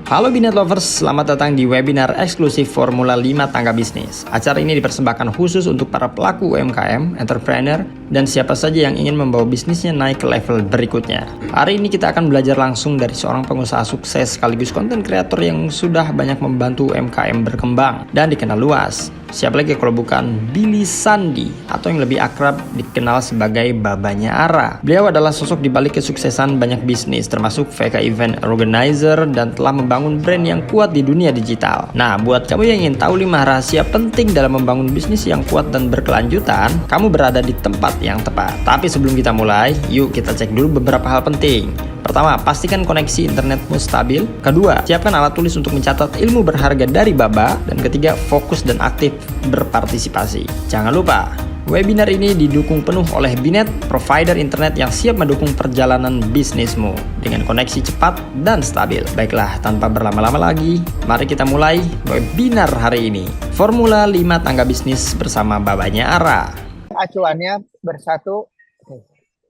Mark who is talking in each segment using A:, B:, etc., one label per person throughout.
A: Halo Binet Lovers, selamat datang di webinar eksklusif Formula 5 Tangga Bisnis. Acara ini dipersembahkan khusus untuk para pelaku UMKM, entrepreneur, dan siapa saja yang ingin membawa bisnisnya naik ke level berikutnya. Hari ini kita akan belajar langsung dari seorang pengusaha sukses sekaligus konten kreator yang sudah banyak membantu UMKM berkembang dan dikenal luas. Siapa lagi kalau bukan Billy Sandi, atau yang lebih akrab dikenal sebagai Babanya Ara. Beliau adalah sosok di balik kesuksesan banyak bisnis, termasuk VK Event Organizer, dan telah membangun brand yang kuat di dunia digital. Nah, buat kamu yang ingin tahu 5 rahasia penting dalam membangun bisnis yang kuat dan berkelanjutan, kamu berada di tempat yang tepat. Tapi sebelum kita mulai, yuk kita cek dulu beberapa hal penting. Pertama, pastikan koneksi internetmu stabil. Kedua, siapkan alat tulis untuk mencatat ilmu berharga dari Baba. Dan ketiga, fokus dan aktif berpartisipasi. Jangan lupa, webinar ini didukung penuh oleh Binet, provider internet yang siap mendukung perjalanan bisnismu dengan koneksi cepat dan stabil. Baiklah, tanpa berlama-lama lagi, mari kita mulai webinar hari ini. Formula 5 Tangga Bisnis bersama Babanya Ara.
B: Acuannya bersatu,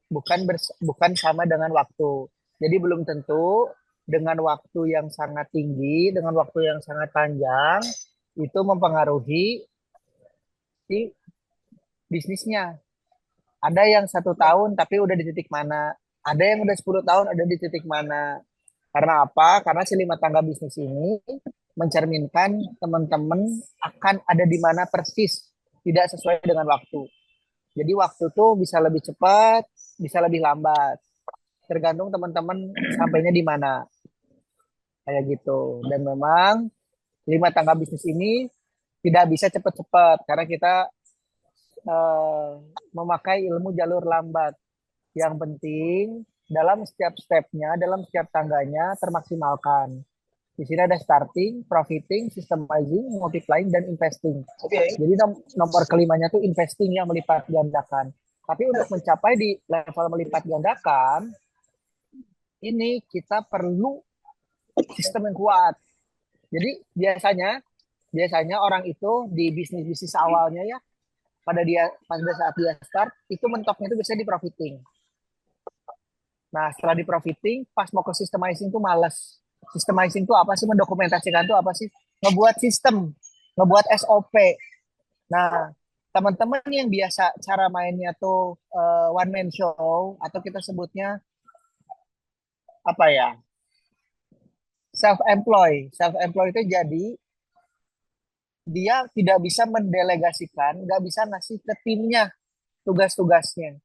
B: bukan sama dengan waktu. Jadi belum tentu dengan waktu yang sangat tinggi, dengan waktu yang sangat panjang, itu mempengaruhi si bisnisnya. Ada yang 1 tahun tapi udah di titik mana, ada yang udah 10 tahun ada di titik mana. Karena apa? Karena si 5 tangga bisnis ini mencerminkan teman-teman akan ada di mana persis, tidak sesuai dengan waktu. Jadi waktu tuh bisa lebih cepat, bisa lebih lambat. Tergantung teman-teman sampainya di mana. Kayak gitu. Dan memang 5 tangga bisnis ini tidak bisa cepat-cepat karena kita memakai ilmu jalur lambat. Yang penting dalam setiap stepnya, dalam setiap tangganya termaksimalkan. Di sini ada starting, profiting, systemizing, multiplying, dan investing. Jadi nomor kelimanya tuh investing yang melipat gandakan. Tapi untuk mencapai di level melipat gandakan, ini kita perlu sistem yang kuat. Jadi biasanya orang itu di bisnis awalnya ya, pada saat dia start itu mentoknya itu biasanya di profiting. Nah, setelah di profiting, pas mau ke systemizing tuh males. Systemizing tuh apa sih? Mendokumentasikan tuh apa sih? Ngebuat sistem, ngebuat SOP. Nah, teman-teman yang biasa cara mainnya tuh one man show atau kita sebutnya apa ya? Self-employed itu jadi dia tidak bisa mendelegasikan, nggak bisa ngasih ke timnya tugas-tugasnya.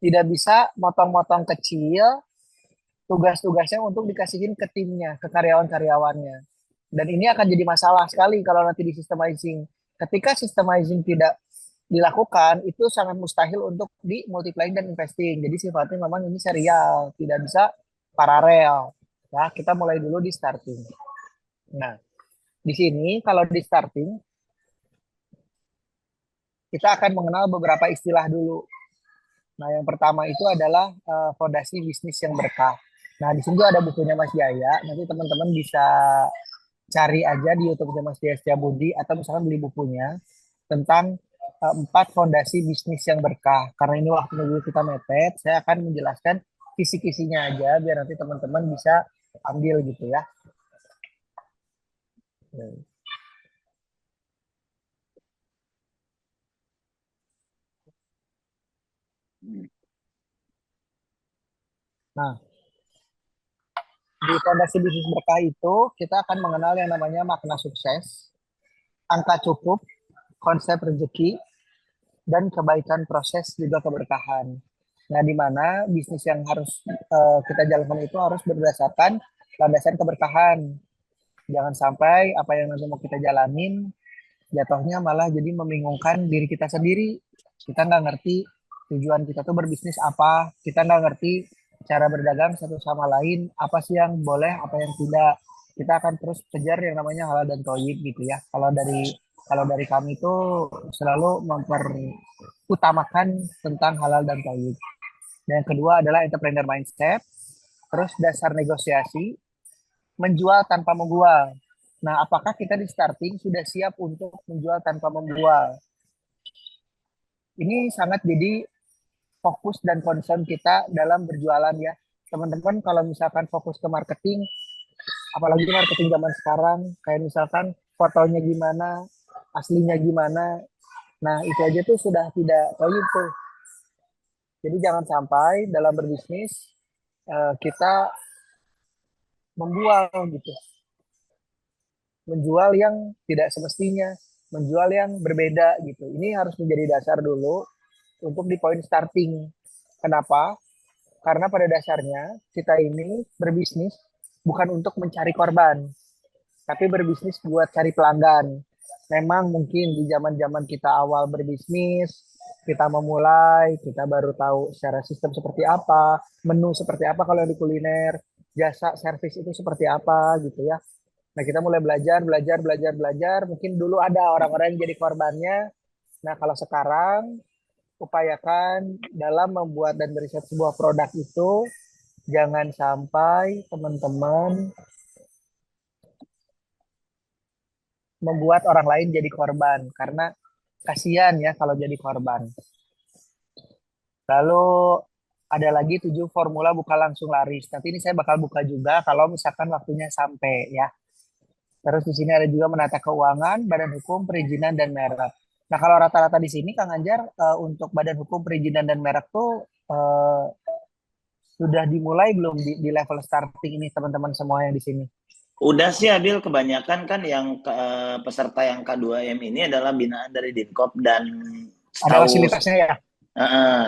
B: Tidak bisa motong-motong kecil tugas-tugasnya untuk dikasihin ke timnya, ke karyawan-karyawannya. Dan ini akan jadi masalah sekali kalau nanti di systemizing. Ketika systemizing tidak dilakukan, itu sangat mustahil untuk di multiplying dan investing. Jadi sifatnya memang ini serial, tidak bisa paralel. Ya, kita mulai dulu di starting. Nah, di sini kalau di starting, kita akan mengenal beberapa istilah dulu. Nah, yang pertama itu adalah fondasi bisnis yang berkah. Nah, di sini ada bukunya Mas Jaya. Nanti teman-teman bisa cari aja di YouTube-nya Mas Jaya Setiabudi atau misalkan beli bukunya tentang 4 fondasi bisnis yang berkah. Karena ini waktu dulu kita mepet, saya akan menjelaskan kisi-kisinya aja biar nanti teman-teman bisa ambil gitu ya. Nah, di fondasi bisnis berkah itu kita akan mengenal yang namanya makna sukses, angka cukup, konsep rezeki, dan kebaikan proses juga keberkahan. Nah, di mana bisnis yang harus kita jalankan itu harus berdasarkan landasan keberkahan. Jangan sampai apa yang nanti mau kita jalanin jatuhnya malah jadi membingungkan diri kita sendiri. Kita nggak ngerti tujuan kita tuh berbisnis apa, kita nggak ngerti cara berdagang satu sama lain, apa sih yang boleh, apa yang tidak. Kita akan terus kejar yang namanya halal dan thayyib gitu ya. Kalau dari kami itu selalu memperutamakan tentang halal dan thayyib. Dan yang kedua adalah entrepreneur mindset, terus dasar negosiasi, menjual tanpa membual. Nah, apakah kita di starting sudah siap untuk menjual tanpa membual? Ini sangat jadi fokus dan concern kita dalam berjualan ya. Teman-teman kalau misalkan fokus ke marketing, Apalagi marketing zaman sekarang, kayak misalkan fotonya gimana, aslinya gimana. Nah, itu aja tuh sudah tidak kayak gitu. Jadi jangan sampai dalam berbisnis kita membual gitu, menjual yang tidak semestinya, menjual yang berbeda gitu. Ini harus menjadi dasar dulu untuk di poin starting. Kenapa? Karena pada dasarnya kita ini berbisnis bukan untuk mencari korban, tapi berbisnis buat cari pelanggan. Memang mungkin di zaman-zaman kita awal berbisnis, kita memulai, kita baru tahu secara sistem seperti apa, menu seperti apa kalau di kuliner, jasa servis itu seperti apa gitu ya. Nah, kita mulai belajar, belajar, belajar, belajar. Mungkin dulu ada orang-orang yang jadi korbannya. Nah, kalau sekarang upayakan dalam membuat dan meriset sebuah produk itu jangan sampai teman-teman membuat orang lain jadi korban karena kasihan ya kalau jadi korban. Lalu ada lagi 7 formula buka langsung laris. Tapi ini saya bakal buka juga kalau misalkan waktunya sampai ya. Terus di sini ada juga menata keuangan, badan hukum, perizinan dan merek. Nah, kalau rata-rata di sini Kang Anjar untuk badan hukum, perizinan dan merek tuh sudah dimulai belum di level starting ini teman-teman semua yang di sini?
C: Udah sih Adil, kebanyakan kan yang peserta yang K2M ini adalah binaan dari Dinkop dan
B: Ada
C: setahu
B: fasilitasnya ya?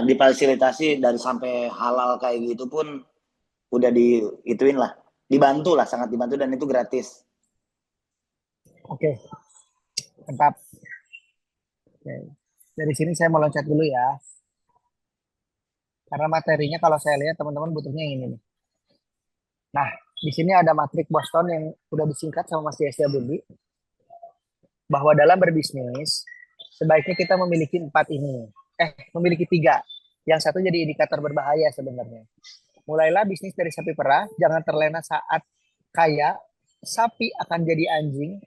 C: difasilitasi dari sampai halal kayak gitu pun udah diituin lah, dibantu lah, sangat dibantu dan itu gratis.
B: Oke, mantap. Oke. Dari sini saya mau loncat dulu ya. Karena materinya kalau saya lihat teman-teman butuhnya yang ini nih. Nah, di sini ada matrik Boston yang udah disingkat sama Mas Yesya Budi. Bahwa dalam berbisnis, sebaiknya kita memiliki 4 ini. Memiliki 3. Yang satu jadi indikator berbahaya sebenarnya. Mulailah bisnis dari sapi perah, jangan terlena saat kaya, sapi akan jadi anjing,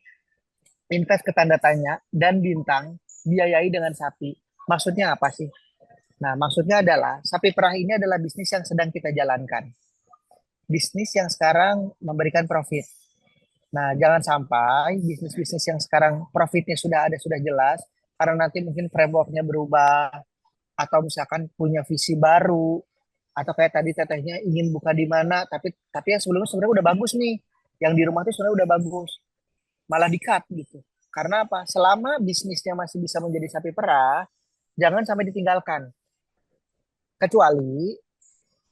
B: invest ke tanda tanya, dan bintang, biayai dengan sapi. Maksudnya apa sih? Nah, maksudnya adalah sapi perah ini adalah bisnis yang sedang kita jalankan. Bisnis yang sekarang memberikan profit. Nah, jangan sampai bisnis-bisnis yang sekarang profitnya sudah ada, sudah jelas, karena nanti mungkin frameworknya berubah, atau misalkan punya visi baru, atau kayak tadi tetehnya ingin buka di mana, tapi yang sebelumnya sebenarnya udah bagus nih, yang di rumah tuh sebenarnya udah bagus, malah di-cut gitu. Karena apa? Selama bisnisnya masih bisa menjadi sapi perah, jangan sampai ditinggalkan. Kecuali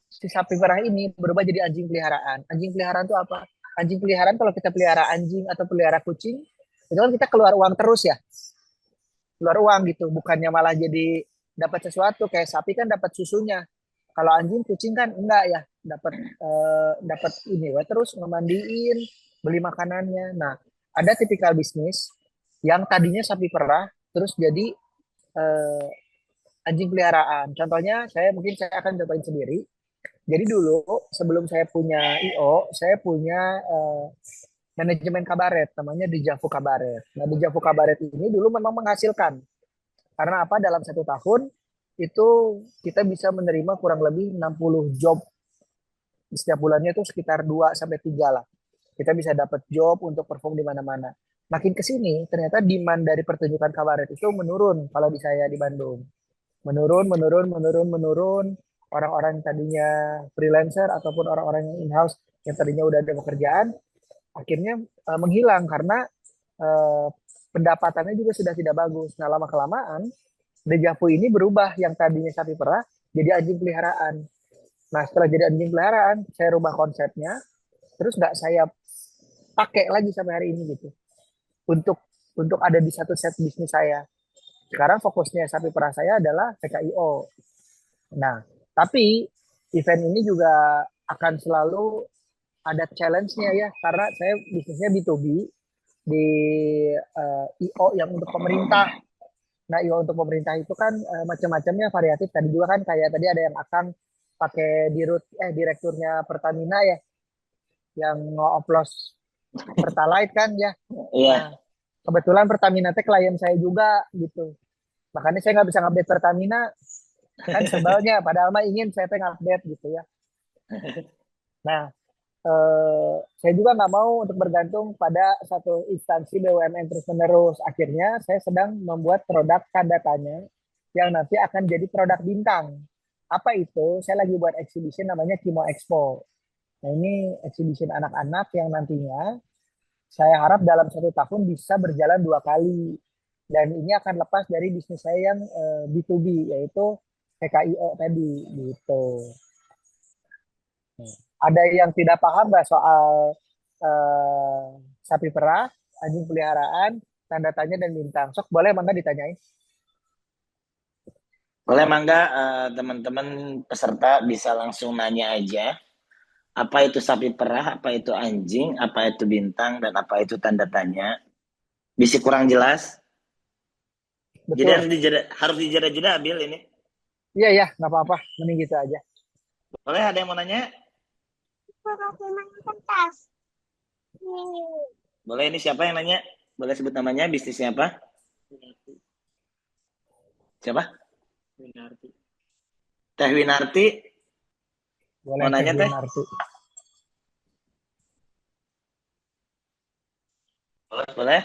B: si sapi perah ini berubah jadi anjing peliharaan. Anjing peliharaan itu apa? Anjing peliharaan kalau kita pelihara anjing atau pelihara kucing, itu kan kita keluar uang terus ya, keluar uang gitu. Bukannya malah jadi dapat sesuatu kayak sapi kan dapat susunya. Kalau anjing, kucing kan enggak ya, dapat ini wah terus ngemandiin, beli makanannya. Nah, ada tipikal bisnis yang tadinya sapi perah terus jadi eh, anjing peliharaan. Contohnya saya akan cobain sendiri. Jadi dulu sebelum saya punya IO, saya punya manajemen kabaret, namanya Dijavu Kabaret. Nah, Dijavu Kabaret ini dulu memang menghasilkan. Karena apa? Dalam 1 tahun itu kita bisa menerima kurang lebih 60 job. Setiap bulannya itu sekitar 2 sampai 3 lah. Kita bisa dapat job untuk perform di mana-mana. Makin ke sini ternyata demand dari pertunjukan kabaret itu menurun kalau di saya di Bandung. Menurun, menurun, menurun, menurun. Orang-orang yang tadinya freelancer ataupun orang-orang yang in-house yang tadinya udah ada pekerjaan akhirnya menghilang karena uh, pendapatannya juga sudah tidak bagus. Nah, lama kelamaan Dejavu ini berubah yang tadinya sapi perah jadi anjing peliharaan. Nah, setelah jadi anjing peliharaan, saya rubah konsepnya, terus nggak saya pakai lagi sampai hari ini gitu. Untuk ada di satu set bisnis saya. Sekarang fokusnya sapi perah saya adalah PKIO. Nah, tapi event ini juga akan selalu ada challenge-nya ya, karena saya bisnisnya B2B di IO yang untuk pemerintah. Nah, IO untuk pemerintah itu kan macam-macamnya variatif. Tadi juga kan kayak tadi ada yang akan pakai direkturnya Pertamina ya, yang nge-oplos Pertalite kan ya.
C: Iya.
B: Nah, kebetulan Pertamina teh klien saya juga gitu. Makanya saya nggak bisa ngupdate Pertamina, kan sebalnya. Padahal mah ingin saya teh ngupdate gitu ya. Nah, saya juga nggak mau untuk bergantung pada satu instansi BUMN terus-menerus. Akhirnya saya sedang membuat produk tanda tanya yang nanti akan jadi produk bintang. Apa itu? Saya lagi buat exhibition namanya Kimo Expo. Nah, ini exhibition anak-anak yang nantinya saya harap dalam 1 tahun bisa berjalan 2 kali. Dan ini akan lepas dari bisnis saya yang B2B, yaitu PKIO tadi, gitu. Ada yang tidak paham nggak soal eh, sapi perah, anjing peliharaan, tanda tanya dan bintang? Sok boleh mangga ditanyain.
C: Boleh mangga teman-teman peserta bisa langsung nanya aja. Apa itu sapi perah, apa itu anjing, apa itu bintang, dan apa itu tanda tanya. Bisa kurang jelas. Jadi
B: Betul.
C: harus dijeda-jeda Abil ini.
B: Iya ya, nggak apa-apa. Mending gitu aja.
C: Boleh ada yang mau nanya? Boleh ini siapa yang nanya? Boleh sebut namanya, bisnisnya apa? Siapa? Teh Winarti.
B: Boleh
C: Mau
B: Teh
C: nanya Teh?
B: Winarti.
C: Boleh, boleh.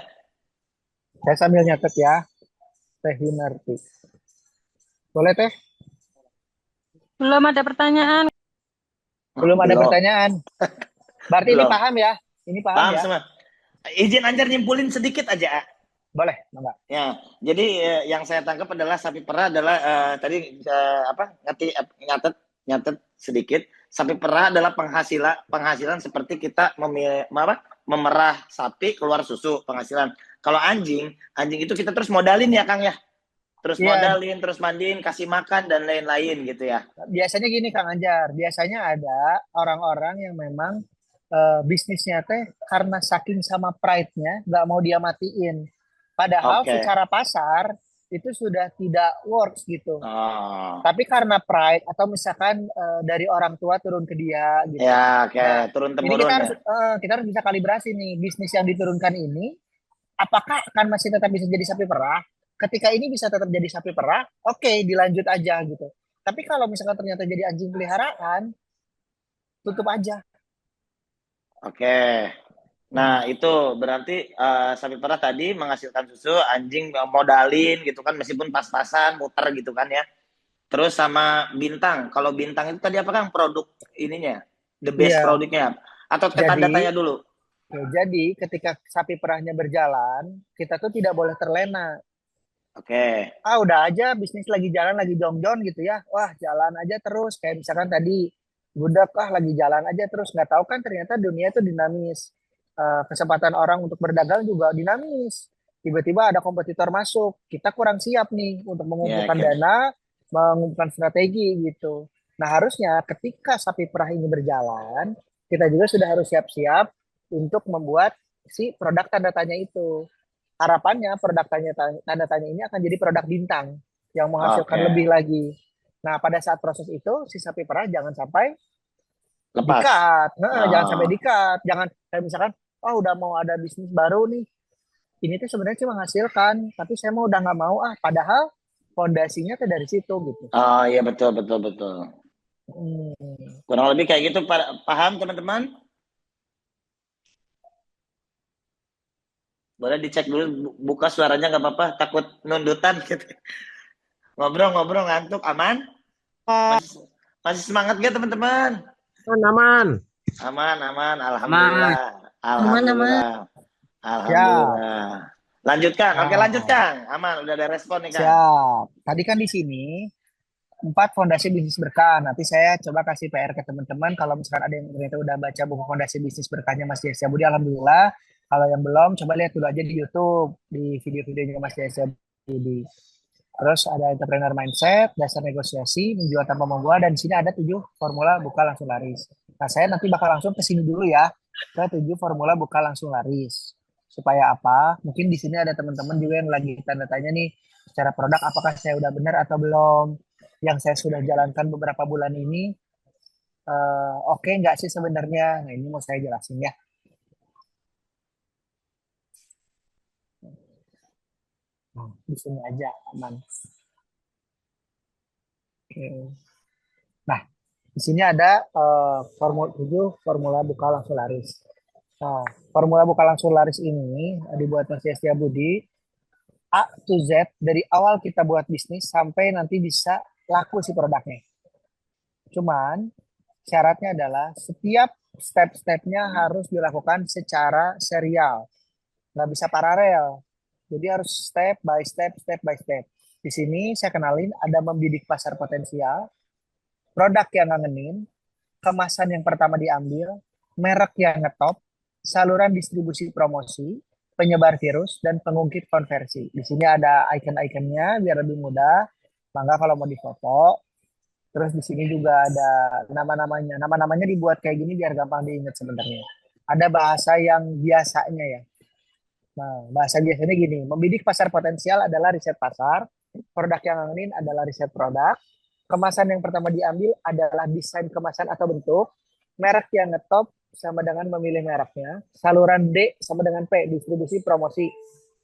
B: Saya sambil nyatet ya, Teh Winarti. Boleh Teh?
D: Belum ada pertanyaan.
B: Belum ada
C: Belum.
B: pertanyaan. Berarti ini
C: Belum.
B: paham ya? Ini paham
C: Paham
B: ya?
C: semua. Izin Anjar nyimpulin sedikit aja.
B: Boleh, enggak?
C: Ya, jadi yang saya tangkap adalah sapi perah adalah tadi apa nyatet nyatet sedikit. Sapi perah adalah penghasilan seperti kita memerah sapi keluar susu penghasilan. Kalau anjing itu kita terus modalin ya Kang ya. Terus
B: Iya,
C: modalin, terus mandiin, kasih makan dan lain-lain gitu ya.
B: biasanya gini Kang Anjar. Biasanya ada orang-orang yang memang bisnisnya teh karena saking sama pride-nya nggak mau dia matiin. Padahal
C: Oke.
B: secara pasar itu sudah tidak works gitu.
C: Oh.
B: Tapi karena pride atau misalkan dari orang tua turun ke dia gitu.
C: Ya, oke,
B: Nah,
C: turun
B: ini kita
C: temurun
B: harus
C: ya.
B: kita harus bisa kalibrasi nih bisnis yang diturunkan ini apakah akan masih tetap bisa jadi sapi perah? Ketika ini bisa tetap jadi sapi perah, oke, dilanjut aja gitu. Tapi kalau misalkan ternyata jadi anjing peliharaan, tutup aja.
C: Oke.
B: Hmm.
C: Nah, itu berarti sapi perah tadi menghasilkan susu, anjing modalin gitu kan, meskipun pas-pasan, muter gitu kan ya. Terus sama bintang. Kalau bintang itu tadi apa kan produk ininya? The best
B: Iya,
C: produknya. Atau ke tanda
B: jadi
C: tanya dulu.
B: jadi ketika sapi perahnya berjalan, kita tuh tidak boleh terlena.
C: Oke.
B: Ah udah aja bisnis lagi jalan lagi jong-jong gitu ya. Wah jalan aja terus. Kayak misalkan tadi budak lagi jalan aja terus. Nggak tahu kan ternyata dunia itu dinamis. Kesempatan orang untuk berdagang juga dinamis. Tiba-tiba ada kompetitor masuk. Kita kurang siap nih untuk
C: Ya,
B: mengumpulkan
C: oke.
B: dana, mengumpulkan strategi gitu. Nah harusnya ketika sapi perah ini berjalan, kita juga sudah harus siap-siap untuk membuat si produk tanda tanya itu. Harapannya produk tanda tanya ini akan jadi produk bintang yang menghasilkan
C: Oke.
B: lebih lagi. Nah, pada saat proses itu si sapi perah jangan sampai
C: Lepas.
B: dikat. Nah, jangan sampai
C: Oh,
B: dikat. Jangan kayak misalkan, oh udah mau ada bisnis baru nih. Ini tuh sebenarnya cuma menghasilkan, tapi saya mau udah nggak mau padahal fondasinya tuh dari situ gitu.
C: oh iya betul betul betul.
B: Hmm.
C: Kurang lebih kayak gitu, paham teman-teman? Boleh dicek dulu, buka suaranya nggak apa-apa, takut nundutan gitu. Ngobrol-ngobrol ngantuk, aman? Masih, masih semangat gak teman-teman?
E: Aman.
C: Aman, aman,
E: Aman.
C: alhamdulillah,
D: Aman-aman.
C: alhamdulillah,
B: Siap,
C: alhamdulillah. Lanjutkan, oke lanjut
B: nah,
C: Kang. Aman, udah ada respon nih Kang.
B: siap. Tadi kan di sini 4 fondasi bisnis berkah. Nanti saya coba kasih PR ke teman-teman. Kalau misalkan ada yang ternyata udah baca buku fondasi bisnis berkahnya Mas Jaya Budi, alhamdulillah. Kalau yang belum, coba lihat dulu aja di YouTube, di video-videonya Mas Jaya Budi. Terus ada entrepreneur mindset, dasar negosiasi, menjual tanpa membuat, dan di sini ada 7 formula buka langsung laris. Nah, saya nanti bakal langsung ke sini dulu ya, ke 7 formula buka langsung laris. Supaya apa? Mungkin di sini ada teman-teman juga yang lagi tanda tanya nih, secara produk apakah saya udah benar atau belum. Yang saya sudah jalankan beberapa bulan ini, oke nggak sih sebenarnya? Nah, ini mau saya jelasin ya. Di sini aja, aman. Oke. Nah, Di sini ada formula buka langsung laris. Nah, formula buka langsung laris ini dibuat Mas Setia Budi A to Z dari awal kita buat bisnis sampai nanti bisa laku si produknya. Cuman syaratnya adalah setiap step-stepnya harus dilakukan secara serial, nggak bisa paralel. Jadi harus step by step, step by step. Di sini saya kenalin ada membidik pasar potensial, produk yang ngangenin, kemasan yang pertama diambil, merek yang ngetop, saluran distribusi promosi, penyebar virus, dan pengungkit konversi. Di sini ada icon-iconnya biar lebih mudah. Mangga kalau mau difoto. Terus di sini juga ada nama-namanya. Nama-namanya dibuat kayak gini biar gampang diingat sebenarnya. Ada bahasa yang biasanya ya. Nah, bahasa biasanya gini, membidik pasar potensial adalah riset pasar, produk yang ngangenin adalah riset produk, kemasan yang pertama diambil adalah desain kemasan atau bentuk, merek yang ngetop sama dengan memilih mereknya, saluran D sama dengan P, distribusi, promosi,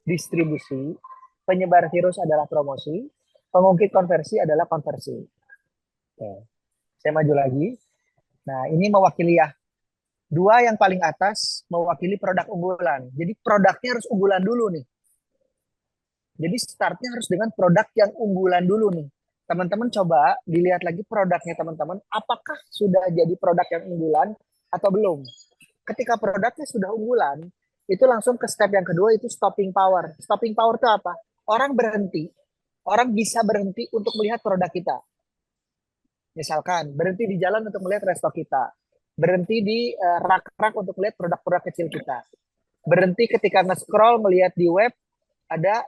B: distribusi, penyebar virus adalah promosi, pengungkit konversi adalah konversi. Oke. Saya maju lagi. Nah, ini mewakili ya. Dua yang paling atas mewakili produk unggulan. Jadi produknya harus unggulan dulu nih. Jadi startnya harus dengan produk yang unggulan dulu nih. Teman-teman coba dilihat lagi produknya teman-teman. Apakah sudah jadi produk yang unggulan atau belum? Ketika produknya sudah unggulan, itu langsung ke step yang kedua, itu stopping power. Stopping power itu apa? Orang berhenti. Orang bisa berhenti untuk melihat produk kita. Misalkan berhenti di jalan untuk melihat resto kita. Berhenti di rak-rak untuk melihat produk-produk kecil kita. Berhenti ketika nge-scroll melihat di web ada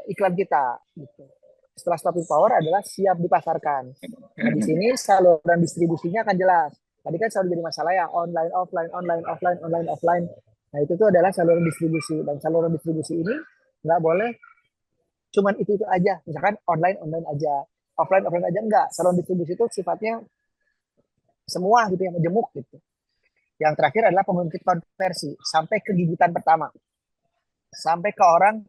B: iklan kita. Gitu. Setelah stopping power adalah siap dipasarkan. Nah, di sini saluran distribusinya akan jelas. Tadi kan selalu jadi masalah ya, online, offline, online, offline, online, offline. Nah, itu tuh adalah saluran distribusi. Dan saluran distribusi ini nggak boleh cuman itu aja. Misalkan online, online aja. Offline, offline aja enggak. Saluran distribusi itu sifatnya semua gitu yang menjemuk gitu. Yang terakhir adalah pengungkit konversi sampai ke gigitan pertama. Sampai ke orang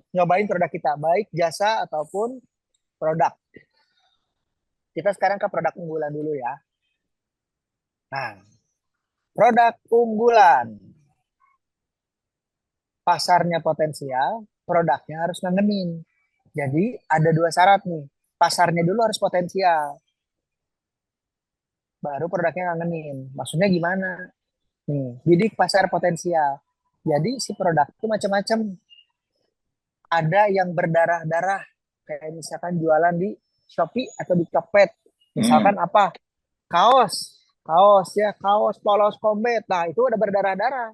B: nyobain produk kita, baik jasa ataupun produk. Kita sekarang ke produk unggulan dulu ya. Nah, produk unggulan. Pasarnya potensial, produknya harus ngangenin. Jadi ada dua syarat nih. Pasarnya dulu harus potensial. Baru produknya ngangenin. Maksudnya gimana? Nih, bidik pasar potensial. Jadi si produk itu macam-macam. Ada yang berdarah-darah. Kayak misalkan jualan di Shopee atau di Tokped. Misalkan apa? Kaos. Kaos ya, kaos polos combat. Nah, itu udah berdarah-darah.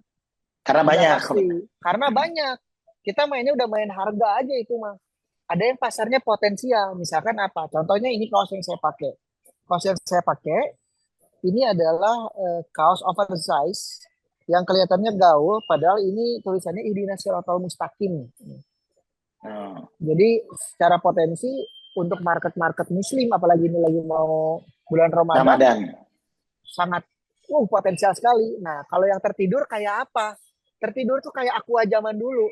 C: Karena
B: Udah
C: banyak.
B: pasti. Karena banyak. Kita mainnya udah main harga aja itu mah. Ada yang pasarnya potensial. Misalkan apa? Contohnya ini kaos yang saya pakai. Kaos yang saya pakai ini adalah kaos oversize yang kelihatannya gaul, padahal ini tulisannya Ihdina Shiratal Mustaqim. Jadi secara potensi untuk market-market muslim, apalagi ini lagi mau bulan Ramadan. Sangat potensial sekali. Nah, kalau yang tertidur kayak apa? Tertidur tuh kayak Aqua zaman dulu.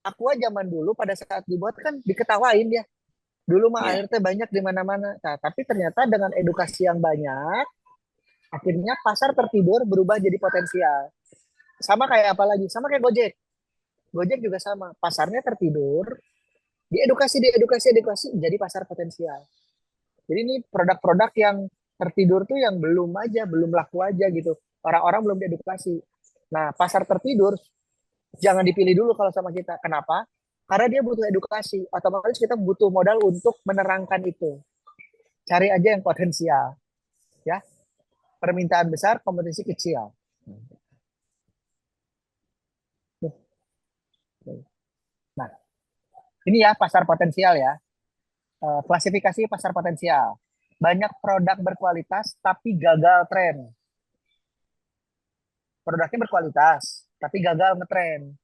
B: Aqua zaman dulu pada saat dibuat kan diketawain ya. Dulu mah air teh banyak di mana-mana. Nah, tapi ternyata dengan edukasi yang banyak, akhirnya pasar tertidur berubah jadi potensial. Sama kayak apa lagi? Sama kayak Gojek. Gojek juga sama. Pasarnya tertidur, diedukasi jadi pasar potensial. Jadi ini produk-produk yang tertidur tuh yang belum laku aja gitu. Orang-orang belum diedukasi. Nah, pasar tertidur jangan dipilih dulu kalau sama kita. Kenapa? Karena dia butuh edukasi. Otomatis kita butuh modal untuk menerangkan itu. Cari aja yang potensial. Ya. Permintaan besar, kompetisi kecil. Nah, ini ya pasar potensial ya. Klasifikasi pasar potensial. Banyak produk berkualitas tapi gagal tren. Produknya berkualitas tapi gagal ngetren.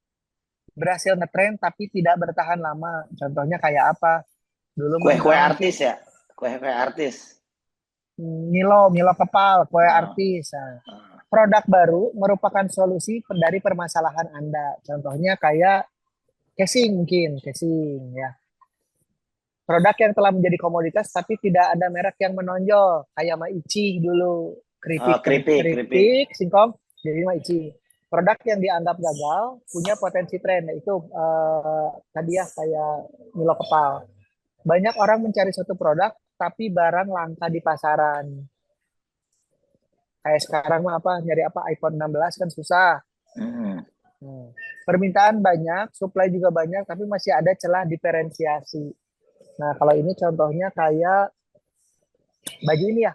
B: Berhasil ngetren tapi tidak bertahan lama. Contohnya kayak apa? Dulu
C: kue artis ya. Kue artis.
B: Milo kepal, kue artis. Nah, produk baru merupakan solusi dari permasalahan Anda. Contohnya kayak casing mungkin, casing ya. produk yang telah menjadi komoditas tapi tidak ada merek yang menonjol kayak Maichi dulu,
C: Oh, keripik.
B: keripik singkong jadi Maichi. Produk yang dianggap gagal punya potensi tren, itu tadi ya kayak Milo Kepal. Banyak orang mencari suatu produk tapi barang langka di pasaran. Kayak sekarang mah apa nyari apa iPhone 16 kan susah.
C: Hmm.
B: Permintaan banyak, supply juga banyak, tapi masih ada celah diferensiasi. Nah, kalau ini contohnya kayak baju ini ya.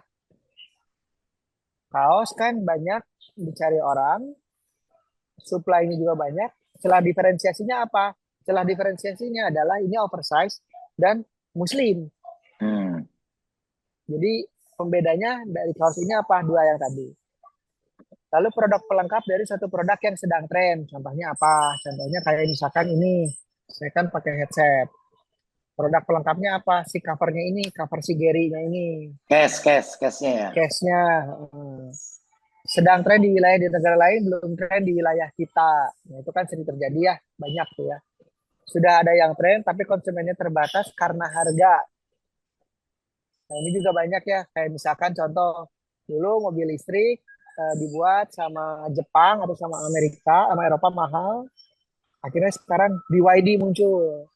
B: Kaos kan banyak dicari orang, supply-nya juga banyak. Celah diferensiasinya apa? Celah diferensiasinya adalah ini oversize dan muslim.
C: Hmm.
B: Jadi pembedanya dari kaos ini apa? Dua yang tadi. Lalu produk pelengkap dari satu produk yang sedang tren. Contohnya apa? Contohnya kayak misalkan ini, saya kan pakai headset. Produk pelengkapnya apa? Si covernya ini, cover si Gary-nya ini,
C: Case-nya ya.
B: case-nya. Sedang tren di wilayah di negara lain, belum tren di wilayah kita. Nah, itu kan sering terjadi ya, banyak tuh ya. Sudah ada yang tren, tapi konsumennya terbatas karena harga. Nah, ini juga banyak ya, kayak misalkan contoh, dulu mobil listrik dibuat sama Jepang atau sama Amerika, sama Eropa mahal. Akhirnya sekarang BYD muncul.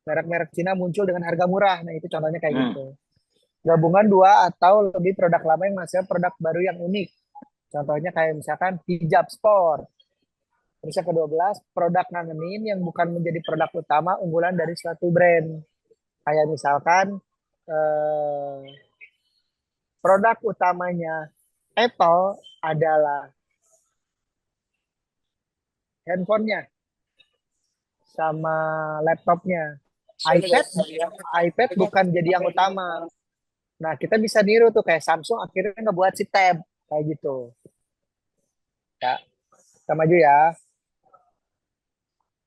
B: Merek-merek Cina muncul dengan harga murah. Nah, itu contohnya kayak gitu. Gabungan dua atau lebih produk lama yang menghasilkan produk baru yang unik. Contohnya kayak misalkan hijab sport. Terus yang ke-12, produk ngangenin yang bukan menjadi produk utama unggulan dari suatu brand. Kayak misalkan produk utamanya Apple adalah handphonenya sama laptopnya. iPad bukan jadi yang utama. Nah, kita bisa niru tuh kayak Samsung akhirnya ngebuat si Tab kayak gitu. Ya, kita maju ya.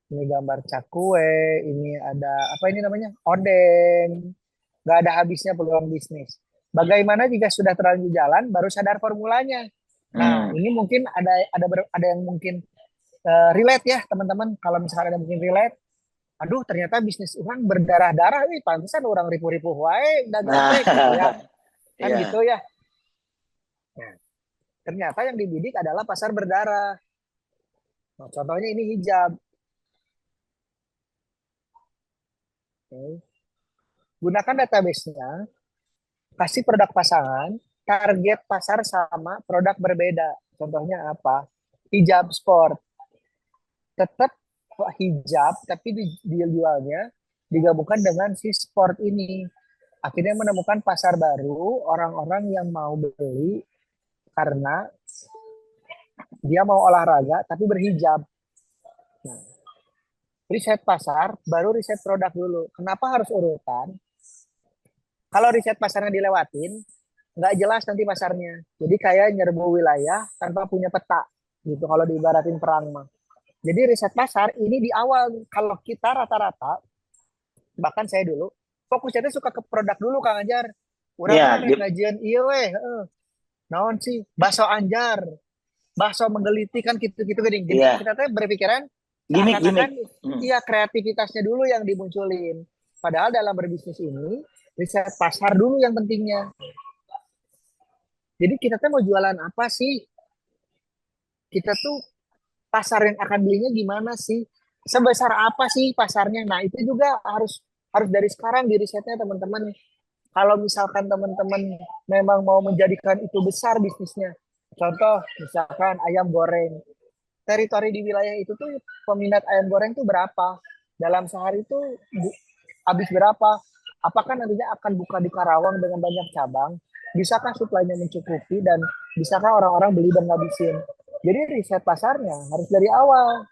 B: Ini gambar cakwe, ini ada apa ini namanya? Odeng. Gak ada habisnya peluang bisnis. Bagaimana jika sudah terlanjur jalan baru sadar formulanya. Nah, ini mungkin ada yang mungkin relate ya, teman-teman. Kalau misalkan ada mungkin relate, aduh ternyata bisnis orang berdarah-darah, pantesan orang ripu-ripu wae dagang gitu ya. Kan
C: Iya.
B: gitu ya. Nah, ternyata yang dibidik adalah pasar berdarah. Nah, contohnya ini hijab. Oke. Gunakan database-nya, kasih produk pasangan, target pasar sama produk berbeda. Contohnya apa? Hijab sport. Tetap hijab, tapi dijualnya digabungkan dengan si sport ini. Akhirnya menemukan pasar baru, orang-orang yang mau beli karena dia mau olahraga tapi berhijab. Nah, riset pasar, baru riset produk dulu. Kenapa harus urutan? Kalau riset pasarnya dilewatin, nggak jelas nanti pasarnya. Jadi kayak nyerbu wilayah tanpa punya peta, gitu. Kalau diibaratin perang mah. Jadi riset pasar ini di awal. Kalau kita rata-rata, bahkan saya dulu, fokusnya suka ke produk dulu, Kang Anjar. Urang
C: Iya,
B: mah ngajian iya weh. Naon sih? Bakso Anjar, bakso menggeliti kan gitu-gitu gini. Jadi
C: iya.
B: kita tuh berpikiran
C: Gimik.
B: seakan-akan iya kreativitasnya dulu yang dimunculin. Padahal dalam berbisnis ini riset pasar dulu yang pentingnya. Jadi kita tuh mau jualan apa sih? Kita tuh pasar yang akan belinya gimana sih? Sebesar apa sih pasarnya? Nah, itu juga harus harus dari sekarang di risetnya teman-teman. Kalau misalkan teman-teman memang mau menjadikan itu besar bisnisnya. Contoh, misalkan ayam goreng. Teritori di wilayah itu tuh peminat ayam goreng tuh berapa? Dalam sehari itu habis berapa? Apakah nantinya akan buka di Karawang dengan banyak cabang? Bisakah suplainya mencukupi dan bisakah orang-orang beli dan ngabisin? Jadi riset pasarnya harus dari awal.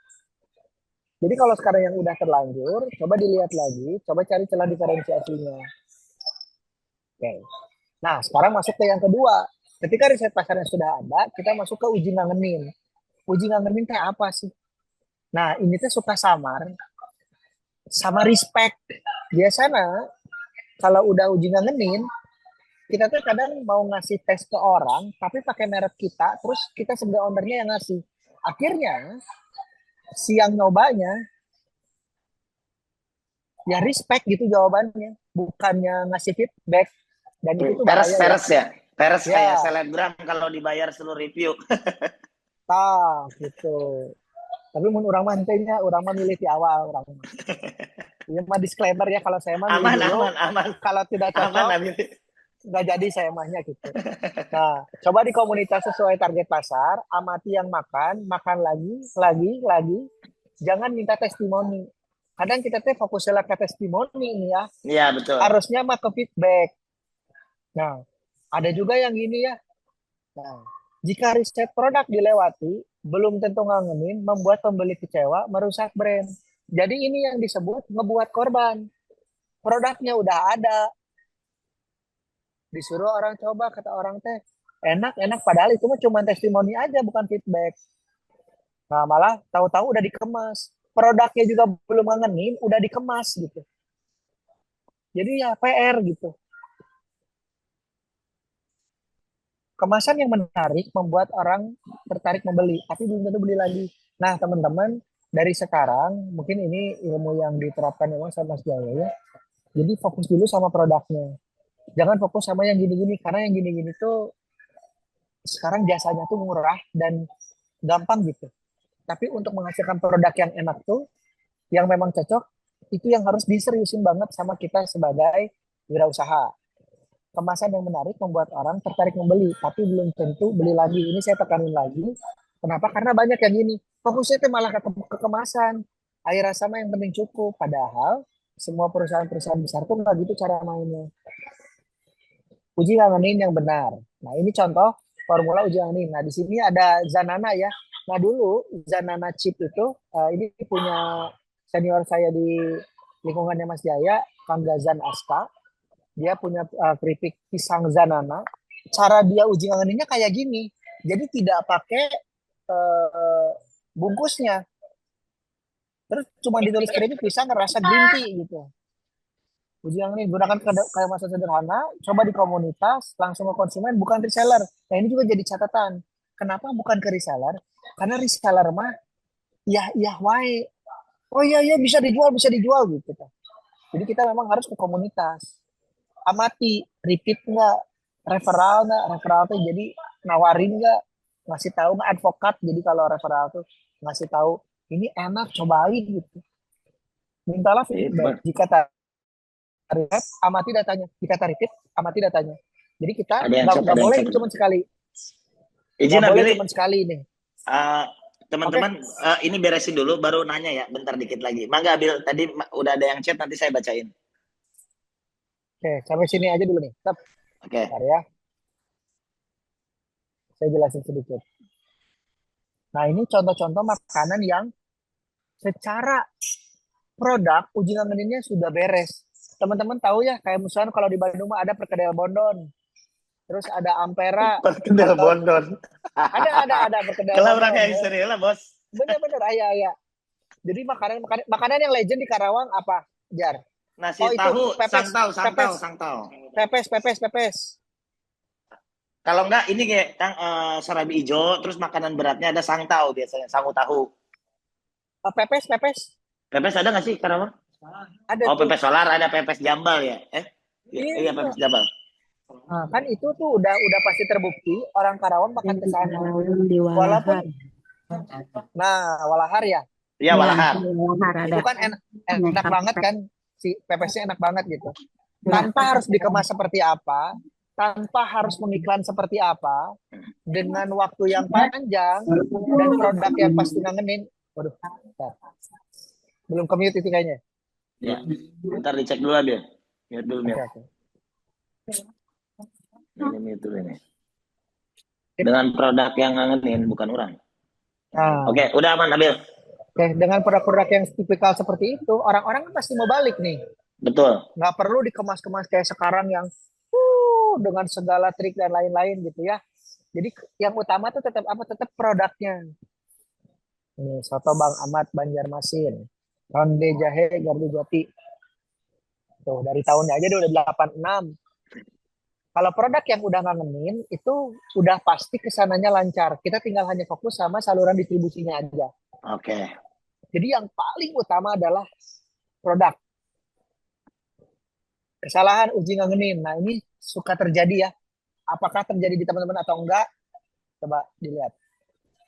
B: Jadi kalau sekarang yang udah terlanjur, coba dilihat lagi, coba cari celah diferensiasinya. Oke. Nah, sekarang masuk ke yang kedua. Ketika riset pasarnya sudah ada, kita masuk ke uji ngangenin. Uji ngangenin kayak apa sih? Nah, ini tuh suka samar sama respect. Biasanya kalau udah uji ngangenin, kita tuh kadang mau ngasih tes ke orang, tapi pakai merek kita, terus kita sebagai ownernya yang ngasih. Akhirnya, si yang nyobanya ya respect gitu jawabannya, bukannya ngasih feedback. Dan itu tuh
C: Peres
B: bahaya ya.
C: peres ya. Peres
B: Ya.
C: kayak selebgram kalau dibayar seluruh review.
B: Gitu. Tapi mun urang mah henteu urang mah milih di awal urang. Ini mah disclaimer ya, kalau saya mah milih
C: Aman,
B: dulu.
C: aman, aman.
B: Kalau tidak
C: Aman,
B: cocok,
C: Nabil.
B: nggak jadi saya mahnya gitu. Nah, coba di komunitas sesuai target pasar, amati yang makan, makan lagi. Jangan minta testimoni. Kadang kita teh fokusnya ke testimoni ini ya.
C: Iya, betul.
B: Harusnya mah ke feedback. Nah, ada juga yang gini ya. Nah, jika riset produk dilewati, belum tentu ngangenin, membuat pembeli kecewa, merusak brand. Jadi ini yang disebut ngebuat korban. Produknya udah ada, disuruh orang coba, kata orang teh enak, padahal itu mah cuma testimoni aja, bukan feedback. Nah, malah tahu-tahu udah dikemas. Produknya juga belum ngangenin, udah dikemas gitu. Jadi ya PR gitu. Kemasan yang menarik membuat orang tertarik membeli, tapi belum tentu beli lagi. Nah, teman-teman, dari sekarang, mungkin ini ilmu yang diterapkan memang sama Mas Jaya ya. Jadi fokus dulu sama produknya. Jangan fokus sama yang gini-gini, karena yang gini-gini tuh sekarang jasanya tuh murah dan gampang gitu. Tapi untuk menghasilkan produk yang enak tuh, yang memang cocok, itu yang harus diseriusin banget sama kita sebagai wirausaha. Kemasan yang menarik membuat orang tertarik membeli, tapi belum tentu beli lagi. Ini saya tekanin lagi. Kenapa? Karena banyak yang gini. Fokusnya itu malah ke kemasan. Air rasa mah yang penting cukup. Padahal semua perusahaan-perusahaan besar tuh nggak gitu cara mainnya. Uji ngangenin yang benar. Nah, ini contoh formula uji ngangenin. Nah, di sini ada Zanana ya. Nah, dulu Zanana chip itu, ini punya senior saya di lingkungannya Mas Jaya, Kang Gazan Aska. Dia punya keripik pisang Zanana. Cara dia uji ngangeninnya kayak gini. Jadi tidak pakai bungkusnya. Terus cuma ditulis keripik pisang rasa green tea gitu. Uji ngangenin gunakan kayak masa sederhana, coba di komunitas, langsung ke konsumen, bukan reseller. Nah, ini juga jadi catatan. Kenapa bukan ke reseller? Karena reseller mah ya wae. Oh iya bisa dijual gitu. Jadi kita memang harus ke komunitas. Amati, repeat nggak, referral tuh jadi nawarin nggak, ngasih tahu nggak, advokat. Jadi kalau referral tuh ngasih tahu ini enak, cobain gitu. Mintalah feedback. Jika target, amati datanya. Jika target, amati datanya. Jadi kita nggak boleh cuma sekali.
C: Izin
B: nggak boleh cuma sekali nih.
C: Teman-teman, ini beresin dulu, baru nanya ya, bentar dikit lagi. Mangga Abil, tadi udah ada yang chat, nanti saya bacain.
B: Oke, sampai sini aja dulu nih. Oke. Bentar ya. Saya jelasin sedikit. Nah, ini contoh-contoh makanan yang secara produk uji ngangeninnya sudah beres. Teman-teman tahu ya, kayak misalnya kalau di Bandung ada Perkedel Bondon. Terus ada Ampera.
C: Perkedel Bondon.
B: Ada Perkedel
C: Kalau
B: Bondon.
C: orang yang serius lah, Bos.
B: Bener-bener, ya. Jadi makanan yang legend di Karawang apa, Jar?
C: Nasi tahu,
B: pepes,
C: sangtau.
B: Pepes.
C: Kalau enggak, ini kayak sarabi hijau, terus makanan beratnya ada sangtau biasanya, sangu tahu.
B: Pepes.
C: Pepes ada nggak sih Karawang?
B: Ada.
C: Oh, pepes solar, ada pepes jambal ya? Iya, pepes jambal.
B: Nah, kan itu tuh udah pasti terbukti orang Karawang makan ke sana.
D: Walaupun
B: Walahar ya.
C: Iya, Walahar.
B: Itu kan enak banget kan, si pepesnya enak banget gitu. Tanpa harus dikemas seperti apa, tanpa harus mengiklan seperti apa, dengan waktu yang panjang dan produk yang pasti ngangenin. Waduh, belum ke-mute itu kayaknya.
C: Ya, bentar dicek dulu Abil. Mute dulu, Mil. Ini mute dulu nih. Dengan produk yang ngangenin, bukan orang. Oke, udah aman Abil.
B: Oke, dengan produk-produk yang tipikal seperti itu, orang-orang pasti mau balik nih.
C: Betul.
B: Nggak perlu dikemas-kemas kayak sekarang yang dengan segala trik dan lain-lain gitu ya. Jadi yang utama tuh tetap produknya. Ini soto Bang Ahmad Banjarmasin, ronde jahe gardu jati. Tuh dari tahunnya aja udah 86. Kalau produk yang udah ngangenin itu udah pasti kesananya lancar. Kita tinggal hanya fokus sama saluran distribusinya aja.
C: Oke.
B: Jadi yang paling utama adalah produk. Kesalahan uji ngangenin. Nah, ini suka terjadi ya. Apakah terjadi di teman-teman atau enggak? Coba dilihat.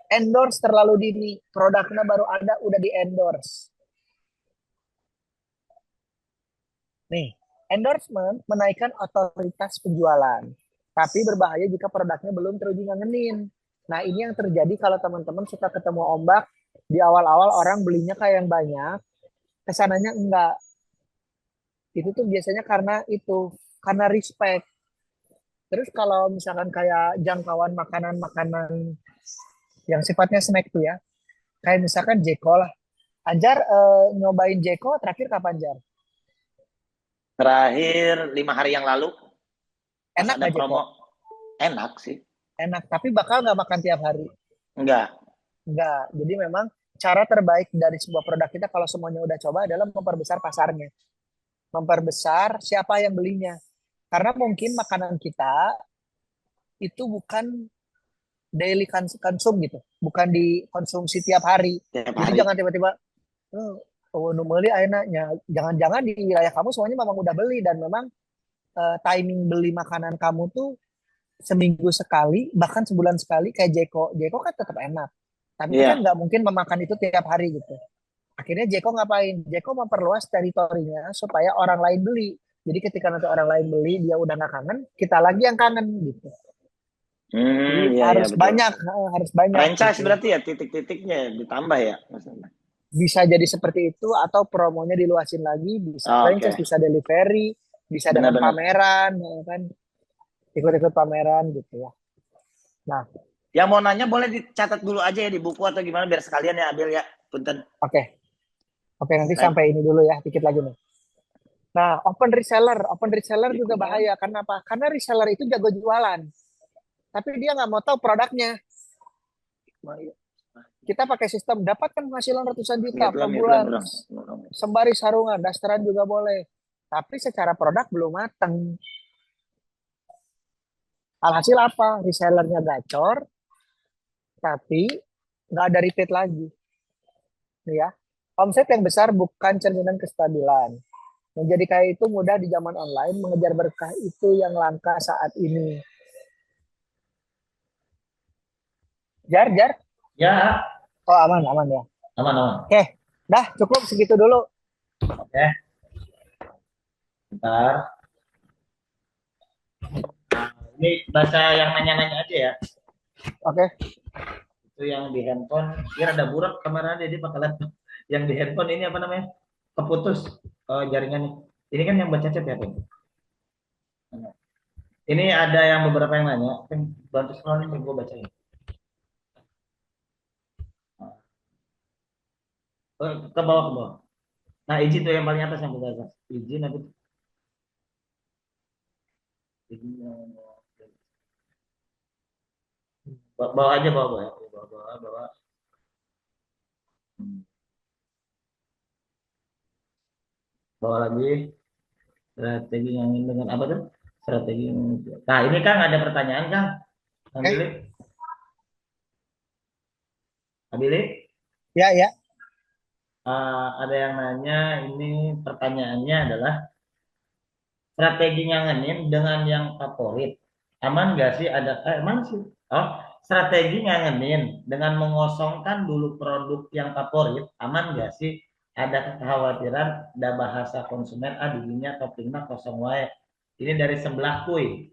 B: Endorse terlalu dini. Produknya baru ada, udah di endorse. Nih, endorsement menaikkan otoritas penjualan. Tapi berbahaya jika produknya belum teruji ngangenin. Nah, ini yang terjadi kalau teman-teman suka ketemu ombak. Di awal-awal orang belinya kayak yang banyak. Kesananya enggak. Itu tuh biasanya karena itu. Karena respect. Terus kalau misalkan kayak jangkauan makanan-makanan yang sifatnya snack tuh ya. Kayak misalkan Jeko lah. Anjar nyobain Jeko terakhir kapan, Jar?
C: Terakhir 5 hari yang lalu pas
B: Enak
C: ada
B: nggak Jeko?
C: promo. Enak sih.
B: Enak. Tapi bakal nggak makan tiap hari?
C: Enggak.
B: Enggak. Jadi memang cara terbaik dari sebuah produk kita kalau semuanya udah coba adalah memperbesar pasarnya. Memperbesar siapa yang belinya. Karena mungkin makanan kita itu bukan daily konsum gitu. Bukan dikonsumsi tiap hari.
C: Tiap
B: Jadi
C: hari.
B: jangan tiba-tiba, oh, nu meuli ayeuna. Jangan-jangan di wilayah kamu semuanya memang udah beli dan memang timing beli makanan kamu tuh seminggu sekali, bahkan sebulan sekali kayak Jeko. Jeko kan tetap enak. Tapi kan
C: Iya.
B: nggak mungkin memakan itu tiap hari gitu. Akhirnya Jeko ngapain? Jeko memperluas teritorinya supaya orang lain beli. Jadi ketika nanti orang lain beli, dia udah nggak kangen, kita lagi yang kangen gitu. Jadi
C: Iya, iya betul.
B: harus banyak
C: Franchise
B: gitu.
C: berarti ya titik-titiknya ditambah ya maksudnya.
B: Bisa jadi seperti itu atau promonya diluasin lagi, bisa franchise,
C: Oke,
B: bisa delivery, bisa dengan
C: benar-benar.
B: pameran, ya kan? Ikut-ikut pameran gitu ya. Nah,
C: Yang mau nanya boleh dicatat dulu aja ya di buku atau gimana biar sekalian ya ambil ya. Punten.
B: oke. Oke, nanti
C: Baik.
B: sampai ini dulu ya, dikit lagi nih. Nah, open reseller juga bahaya. Karena apa? Karena reseller itu jago jualan. Tapi dia nggak mau tahu produknya. Kita pakai sistem, dapatkan penghasilan ratusan juta per bulan. Sembari sarungan, dasteran juga boleh. Tapi secara produk belum matang. Alhasil apa? Resellernya gacor, tapi nggak ada repeat lagi. Nih ya. Omset yang besar bukan cerminan kestabilan. Menjadi kaya itu mudah di zaman online, mengejar berkah itu yang langka saat ini. Jar, jar.
C: Ya,
B: Oh, aman, aman ya.
C: aman-aman.
B: Oke, dah cukup segitu dulu.
C: Oke, bentar. Ini baca yang nanya-nanya aja ya.
B: Oke,
C: Itu yang di handphone, dia ada burak kameranya jadi pakai laptop. Yang di handphone ini apa namanya? Keputus jaringannya. Ini kan yang baca chat ya, Bang? Ini ada yang beberapa yang nanya, bantu scroll ini gue bacain. Ke bawah ke bawah. Nah, izin tuh yang paling atas yang paling atas. Izin apa tuh? Izin bawa aja bawa bawa bawa bawa bawa. Hmm. Bawa lagi strategi yang dengan apa tuh? Strategi yang... Nah, ini Kang ada pertanyaan Kang. Kang
B: oke.
C: Billy. Kang Billy,
B: Ya, ya.
C: ada yang nanya ini pertanyaannya adalah strategi ngangenin dengan yang favorit. Aman gak sih ada emang sih? Oh, strategi ngangenin dengan mengosongkan dulu produk yang favorit. Aman gak sih? Ada kekhawatiran ada bahasa konsumen dirinya toppingnya kosong wae. Ini dari sebelah kuy.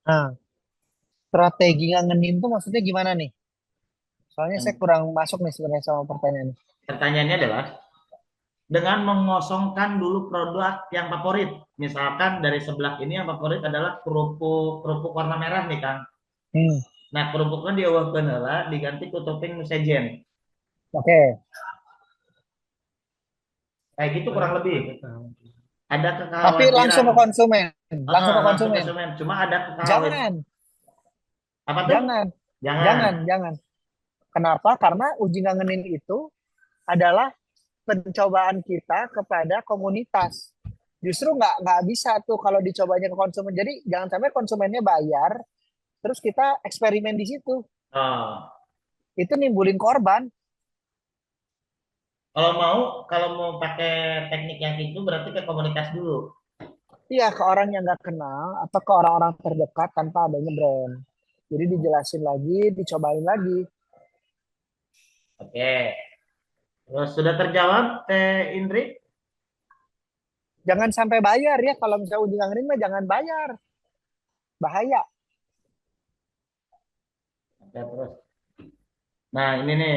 B: Nah, strategi ngangenin tuh maksudnya gimana nih? Soalnya saya kurang masuk nih sebenarnya sama pertanyaan.
C: Pertanyaannya adalah dengan mengosongkan dulu produk yang favorit. Misalkan dari sebelah ini yang favorit adalah kerupuk kerupuk warna merah nih Kang.
B: Hmm,
C: Nah kerupuknya diawahkeun heula diganti ku topping nu sejen.
B: oke.
C: Kayak gitu kurang lebih. Ada
B: Tapi langsung
C: kekhawatiran.
B: ke konsumen. Langsung ke
C: Langsung
B: konsumen.
C: konsumen. Cuma ada kekhawatiran.
B: Jangan,
C: Apa tuh?
B: jangan,
C: Jangan.
B: jangan. Kenapa? Karena uji ngangenin itu adalah pencobaan kita kepada komunitas. Justru nggak bisa tuh kalau dicobanya ke konsumen. Jadi jangan sampai konsumennya bayar, terus kita eksperimen di situ.
C: Oh.
B: Itu nimbulin korban.
C: Kalau mau pakai teknik yang itu berarti ke komunitas dulu.
B: Iya, ke orang yang nggak kenal atau ke orang-orang terdekat tanpa adanya brand. Jadi dijelasin lagi, dicobain lagi.
C: Oke. Terus sudah terjawab, Teh Indri?
B: Jangan sampai bayar ya. Kalau misalnya uji ngangring mah jangan bayar. Bahaya.
C: Oke, terus. Nah, ini nih,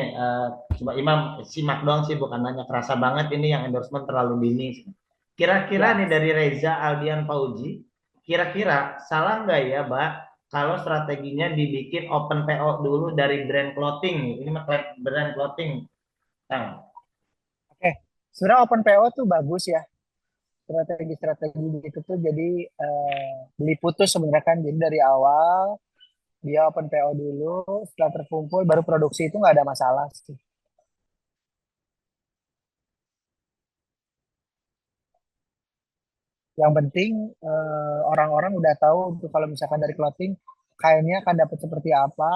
C: coba Imam simak doang sih, bukan nanya. Kerasa banget ini yang endorsement terlalu dini. Kira-kira
B: Ya,
C: nih dari Reza Aldian Pauji, kira-kira salah nggak ya, Mbak, kalau strateginya dibikin open PO dulu dari brand clothing nih. Ini mah brand clothing, Kang.
B: oke. Sebenarnya open PO tuh bagus ya. Strategi-strategi gitu tuh jadi beli putus sebenarnya kan. Jadi dari awal dia open PO dulu, setelah terkumpul baru produksi itu nggak ada masalah sih. Yang penting orang-orang udah tahu tuh kalau misalkan dari clothing kainnya akan dapat seperti apa,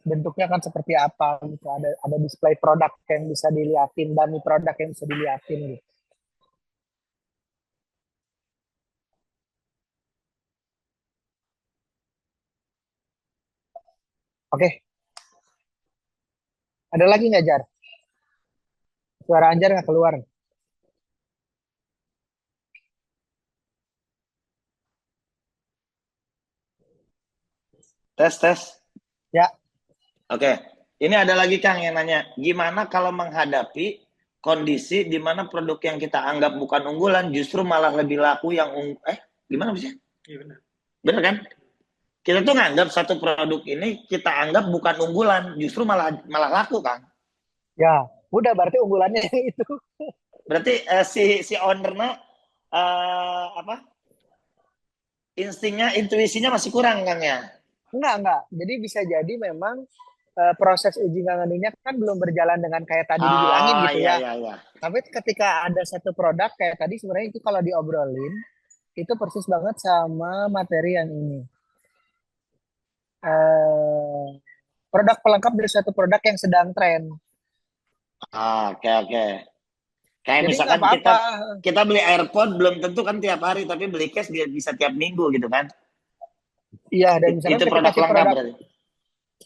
B: bentuknya akan seperti apa gitu. Ada display produk yang bisa dilihatin, dummy produk yang bisa dilihatin gitu. Oke, ada lagi nggak Jar? Suara Anjar nggak keluar.
C: Tes, tes.
B: Ya,
C: Oke, ini ada lagi Kang yang nanya, gimana kalau menghadapi kondisi di mana produk yang kita anggap bukan unggulan justru malah lebih laku yang gimana sih? Iya benar. Benar kan? Kita tuh nganggap satu produk ini kita anggap bukan unggulan, justru malah malah laku Kang.
B: ya, udah berarti unggulannya itu.
C: Berarti si ownernya apa? Instingnya, intuisinya masih kurang Kang ya?
B: Enggak. Jadi bisa jadi memang proses uji nganganinya kan belum berjalan dengan kayak tadi dibilangin
C: Ah,
B: gitu
C: iya
B: ya.
C: iya iya.
B: Tapi ketika ada satu produk kayak tadi sebenarnya itu kalau diobrolin itu persis banget sama materi yang ini. Eh, produk pelengkap dari suatu produk yang sedang tren.
C: Ah, oke oke. Kayak
B: Jadi nggak
C: misalkan kita
B: apa-apa.
C: kita beli AirPod belum tentu kan tiap hari, tapi beli case dia bisa tiap minggu gitu kan?
B: Iya, dan misalkan
C: Itu
B: ketika
C: produk
B: si
C: pelengkap
B: produk
C: berarti.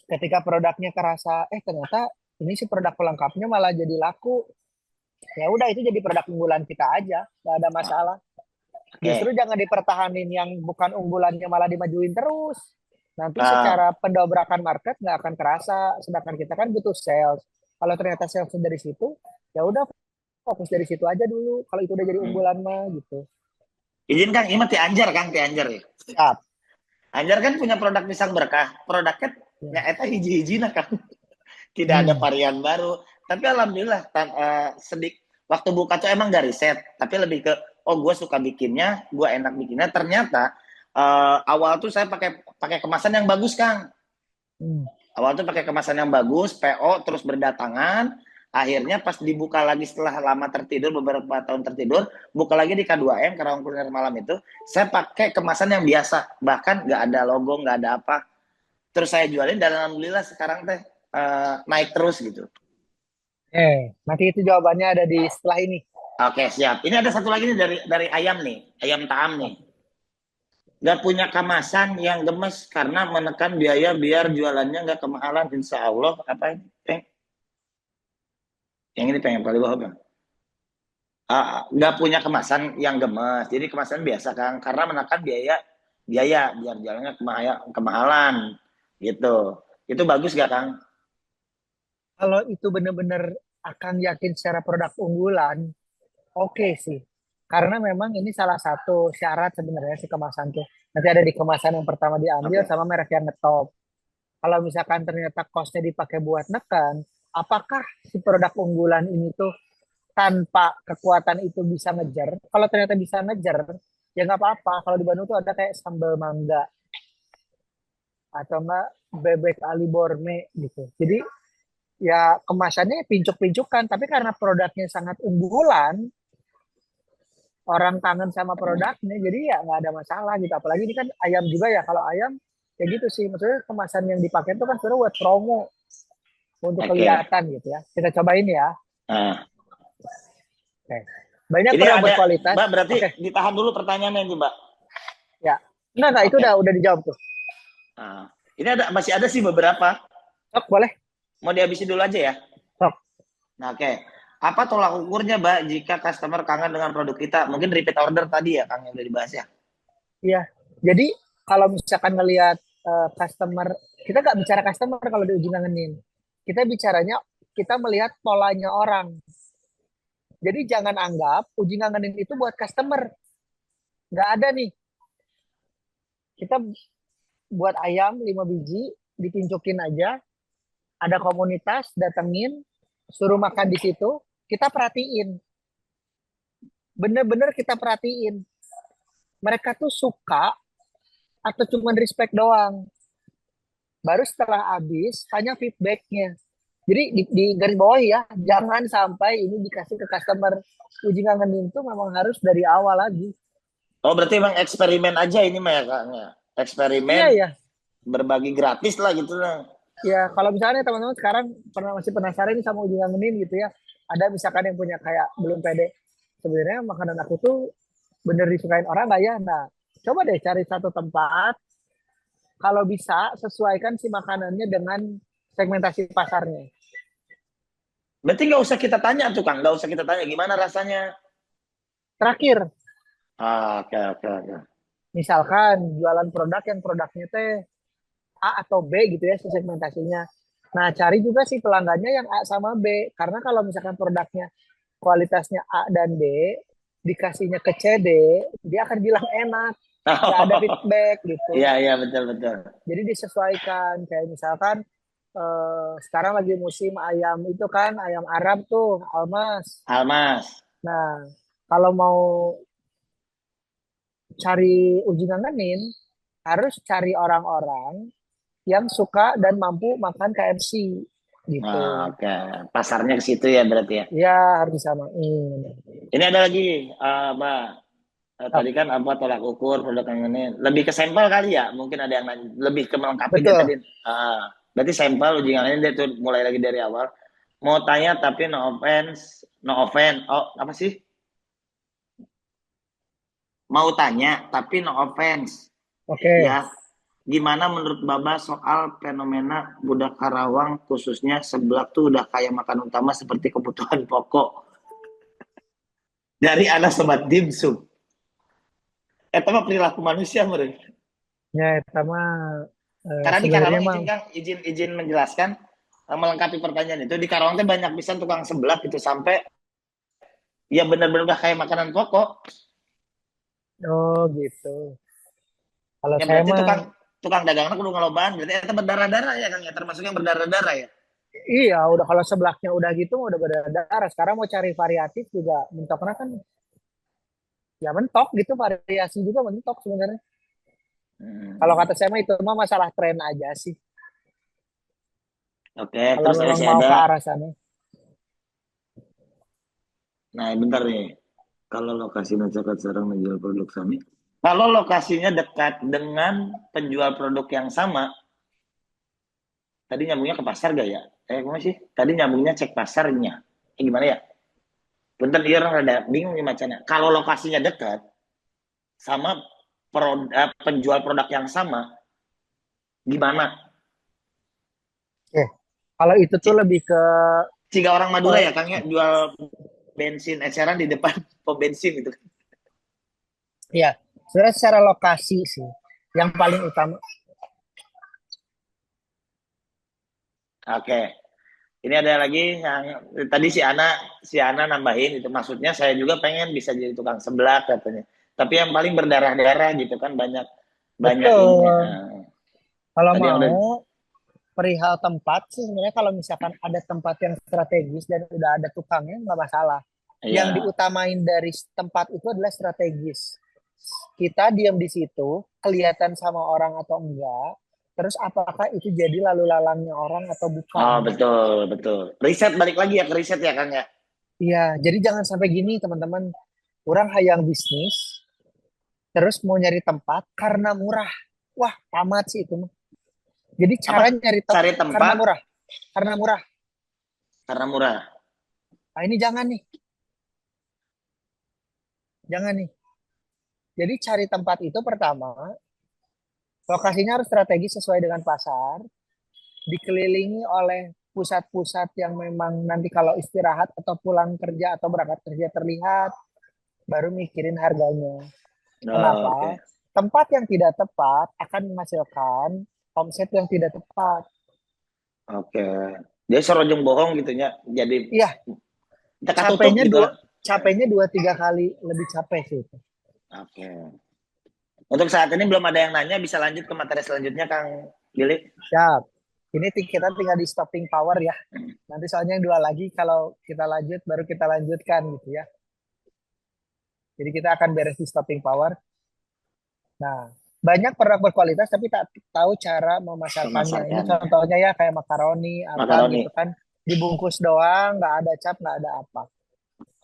B: ketika produknya kerasa ternyata ini si produk pelengkapnya malah jadi laku. Ya udah itu jadi produk unggulan kita aja, nggak ada
C: Ah,
B: masalah. Justru
C: oke.
B: jangan dipertahanin yang bukan unggulannya malah dimajuin terus. Nanti
C: Ah,
B: secara pendobrakan market nggak akan kerasa. Sedangkan kita kan butuh sales. Kalau ternyata sales dari situ, ya udah fokus dari situ aja dulu. Kalau itu udah jadi
C: hmm.
B: unggulan mah gitu.
C: Izin Kang, ini ti Anjar Kang, ti Anjar ya.
B: Siap.
C: Anjar kan punya produk pisang berkah. Produknya
B: Ya.
C: nyata hiji-hiji nah Kang. Tidak ada
B: Hmm.
C: varian baru. Tapi alhamdulillah sedik waktu buka tuh emang gak riset, tapi lebih ke oh gue suka bikinnya, gue enak bikinnya. Ternyata awal tuh saya pakai pakai kemasan yang bagus Kang.
B: Hmm.
C: Awal tuh pakai kemasan yang bagus, PO terus berdatangan. Akhirnya pas dibuka lagi setelah lama tertidur, beberapa tahun tertidur, buka lagi di K2M, Karawang Kuliner Malam itu, saya pakai kemasan yang biasa, bahkan nggak ada logo, nggak ada apa. Terus saya jualin dan alhamdulillah sekarang teh naik terus gitu.
B: Nanti itu jawabannya ada di setelah ini.
C: Oke siap. Ini ada satu lagi nih dari ayam nih, ayam taam nih. Gak punya kemasan yang gemes karena menekan biaya biar jualannya nggak kemahalan. Insya Allah apa ini? Yang ini pengen kali bawah bang. Nggak punya kemasan yang gemes, jadi kemasan biasa Kang, karena menekan biaya biaya biar jalannya kemahalan gitu. Itu bagus gak Kang?
B: Kalau itu benar-benar akan yakin secara produk unggulan, oke sih. Karena memang ini salah satu syarat sebenarnya si kemasan tuh. Nanti ada di kemasan yang pertama diambil
C: Oke.
B: sama merek yang ngetop. Kalau misalkan ternyata costnya dipakai buat nekan, apakah si produk unggulan ini tuh tanpa kekuatan itu bisa ngejar? Kalau ternyata bisa ngejar, ya nggak apa-apa. Kalau di Bandung tuh ada kayak sambal mangga atau enggak bebek ali borme gitu. Jadi ya kemasannya pincuk-pincukan, tapi karena produknya sangat unggulan, orang kangen sama produknya, jadi ya nggak ada masalah gitu. Apalagi ini kan ayam juga ya, kalau ayam ya gitu sih, maksudnya kemasan yang dipakai itu kan sebenarnya buat promo untuk
C: Oke.
B: kelihatan gitu ya. Kita cobain ya.
C: Nah,
B: Oke. Banyak
C: Ini
B: produk
C: ada,
B: berkualitas.
C: Mbak, berarti
B: Oke,
C: ditahan dulu pertanyaannya ini, Mbak.
B: ya. Enggak, itu
C: Oke.
B: udah dijawab tuh.
C: Nah, ini masih ada sih beberapa.
B: Sok, boleh.
C: Mau dihabisin dulu aja ya.
B: Sok.
C: Nah, oke. Apa tolak ukurnya, Mbak, jika customer kangen dengan produk kita? Mungkin repeat order tadi ya, Kang, yang udah dibahas ya.
B: Iya. Jadi kalau misalkan ngelihat customer, kita nggak bicara customer kalau di uji ngangenin. Kita bicaranya, kita melihat polanya orang. Jadi jangan anggap uji ngangenin itu buat customer. Nggak ada nih. Kita buat ayam 5 biji, ditunjukin aja, ada komunitas, datengin, suruh makan di situ, kita perhatiin. Bener-bener kita perhatiin. Mereka tuh suka atau cuma respect doang. Baru setelah habis, tanya feedbacknya. Jadi di garis bawah ya, jangan sampai ini dikasih ke customer. Uji ngangenin itu memang harus dari awal lagi.
C: Oh, berarti emang eksperimen aja ini mah ya, Kang? Eksperimen,
B: Iya ya.
C: berbagi gratis lah gitu lah.
B: Ya, kalau misalnya teman-teman sekarang masih penasaran nih sama uji ngangenin gitu ya. Ada misalkan yang punya kayak belum pede. Sebenarnya makanan aku tuh bener disukain orang nggak ya? Nah, coba deh cari satu tempat. Kalau bisa, sesuaikan si makanannya dengan segmentasi pasarnya.
C: Berarti nggak usah kita tanya tuh, Kang. Nggak usah kita tanya gimana rasanya.
B: Terakhir,
C: Oke.
B: misalkan jualan produk yang produknya teh A atau B gitu ya segmentasinya. Nah, cari juga sih pelanggannya yang A sama B. Karena kalau misalkan produknya kualitasnya A dan B, dikasihnya ke C, D, dia akan bilang enak. Nggak ada feedback gitu.
C: Iya, betul.
B: Jadi disesuaikan. Kayak misalkan sekarang lagi musim ayam itu kan, ayam Arab tuh, Almas.
C: Almas.
B: Nah, kalau mau cari uji ngangenin, harus cari orang-orang yang suka dan mampu makan KFC gitu.
C: Oke. Pasarnya ke situ ya berarti ya.
B: Ya, harus disamain.
C: Ini ada lagi, Mbak. Tadi kan apa tolak ukur produk yang ini lebih ke sampel kali ya, mungkin ada yang lebih ke melengkapi dia
B: Betul.
C: tadi. Berarti sampel uji ini dia tuh mulai lagi dari awal. Mau tanya tapi no offense. Oh, apa sih? Mau tanya tapi no offense.
B: Oke.
C: Ya, gimana menurut Baba soal fenomena budak Karawang khususnya seblak tuh udah kayak makan utama seperti kebutuhan pokok dari anak sobat dimsum. Mah perilaku manusia mereka.
B: Ya, sama
C: Karena di Karawang izin menjelaskan melengkapi pertanyaan itu di Karawang tuh banyak pisan tukang seblak gitu sampai ya benar-benar udah kayak makanan pokok.
B: Oh gitu. Kalau
C: ya
B: saya
C: berarti
B: mah
C: tukang dagangnya kudu ngelobaan berarti itu berdarah-darah ya Kang ya, termasuk yang berdarah-darah ya.
B: iya, udah kalau seblaknya udah gitu udah berdarah. Sekarang mau cari variatif juga mentoknya kan ya mentok gitu, variasi juga mentok sebenarnya. Kalau kata saya mah itu mah masalah tren aja sih.
C: Oke,
B: Kalau
C: terus
B: memang
C: masih
B: mau
C: ada.
B: ke arah sana.
C: Nah, bentar nih. Kalau lokasinya dekat sarang menjual produk sami. Kalau lokasinya dekat dengan penjual produk yang sama, tadi nyambungnya ke pasar gak ya? Gimana sih? Tadi nyambungnya cek pasarnya. Gimana ya? Bentar, dia orang ada bingung nih macamnya. Kalau lokasinya dekat sama penjual produk yang sama, gimana?
B: Kalau itu tuh lebih ke
C: Jika orang Madura ya, Kang ya, jual bensin eceran di depan pom bensin gitu.
B: ya, sebenarnya secara lokasi sih yang paling utama.
C: Oke. Ini ada lagi yang tadi si Ana nambahin itu, maksudnya saya juga pengen bisa jadi tukang seblak katanya. Tapi yang paling berdarah-darah gitu kan banyak
B: Betul.
C: ini.
B: Kalau
C: Tadi yang
B: mau perihal tempat sih sebenarnya kalau misalkan ada tempat yang strategis dan udah ada tukangnya nggak masalah. Yang
C: Iya.
B: diutamain dari tempat itu adalah strategis. Kita diam di situ, kelihatan sama orang atau enggak, terus apakah itu jadi lalu lalangnya orang atau bukan.
C: Oh, betul. Riset balik lagi ya ke riset ya Kang ya.
B: Iya, jadi jangan sampai gini teman-teman. Orang hayang bisnis, terus mau nyari tempat karena murah. Wah, tamat sih itu mah. Jadi cara nyari
C: Cari tempat
B: karena murah. Karena murah.
C: Karena murah.
B: Nah, ini jangan nih. Jangan nih. Jadi cari tempat itu pertama, lokasinya harus strategis sesuai dengan pasar, dikelilingi oleh pusat-pusat yang memang nanti kalau istirahat atau pulang kerja atau berangkat kerja terlihat, baru mikirin harganya.
C: Oh, oke.
B: Kenapa? Tempat yang tidak tepat akan menghasilkan omset yang tidak tepat.
C: Oke. Dia serojong bohong gitu ya. Jadi
B: Iya,
C: teka tutup
B: capeknya
C: gitu
B: dua,
C: lah.
B: capeknya 2-3 kali lebih capek sih itu.
C: Oke. Untuk saat ini belum ada yang nanya, bisa lanjut ke materi selanjutnya, Kang Billy.
B: Siap. Ini kita tinggal di stopping power ya. Nanti soalnya yang 2 lagi kalau kita lanjut baru kita lanjutkan gitu ya. Jadi kita akan beres di stopping power. Nah, banyak produk berkualitas tapi tak tahu cara memasarkannya. Ini
C: Memasarkan
B: contohnya ya kayak makaroni apa
C: makaroni.
B: gitu kan, dibungkus doang, nggak ada cap, nggak ada apa.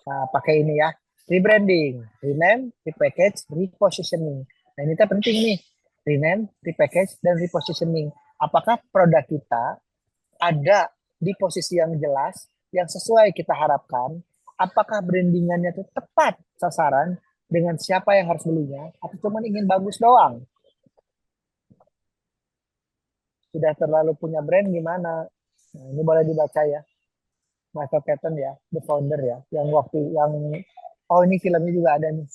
B: Nah, pakai ini ya, rebranding, rename, repackage, repositioning. Nah, ini tuh penting nih, rename, repackage, dan repositioning. Apakah produk kita ada di posisi yang jelas, yang sesuai kita harapkan? Apakah brandingannya itu tepat sasaran dengan siapa yang harus belinya, atau cuma ingin bagus doang? Sudah terlalu punya brand gimana? Nah, ini boleh dibaca ya, Michael Keaton ya, the founder ya, yang waktu yang oh ini filmnya juga ada nih.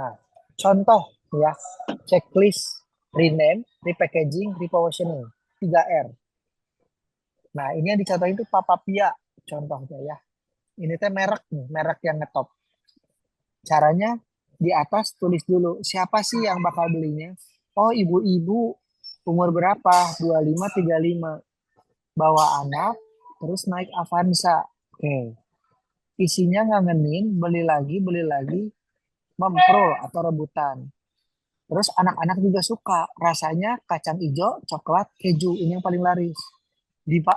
B: Nah, contoh ya, checklist rename, repackaging, repositioning, 3R. Nah, ini yang dicontohin itu Papa Pia contohnya ya. Ini teh merek nih, merek yang ngetop. Caranya di atas tulis dulu siapa sih yang bakal belinya. Oh, ibu-ibu umur berapa? 25, 35. Bawa anak, terus naik Avanza. Oke. Isinya ngangenin, beli lagi, mempro atau rebutan. Terus anak-anak juga suka. Rasanya kacang hijau, coklat, keju. Ini yang paling laris.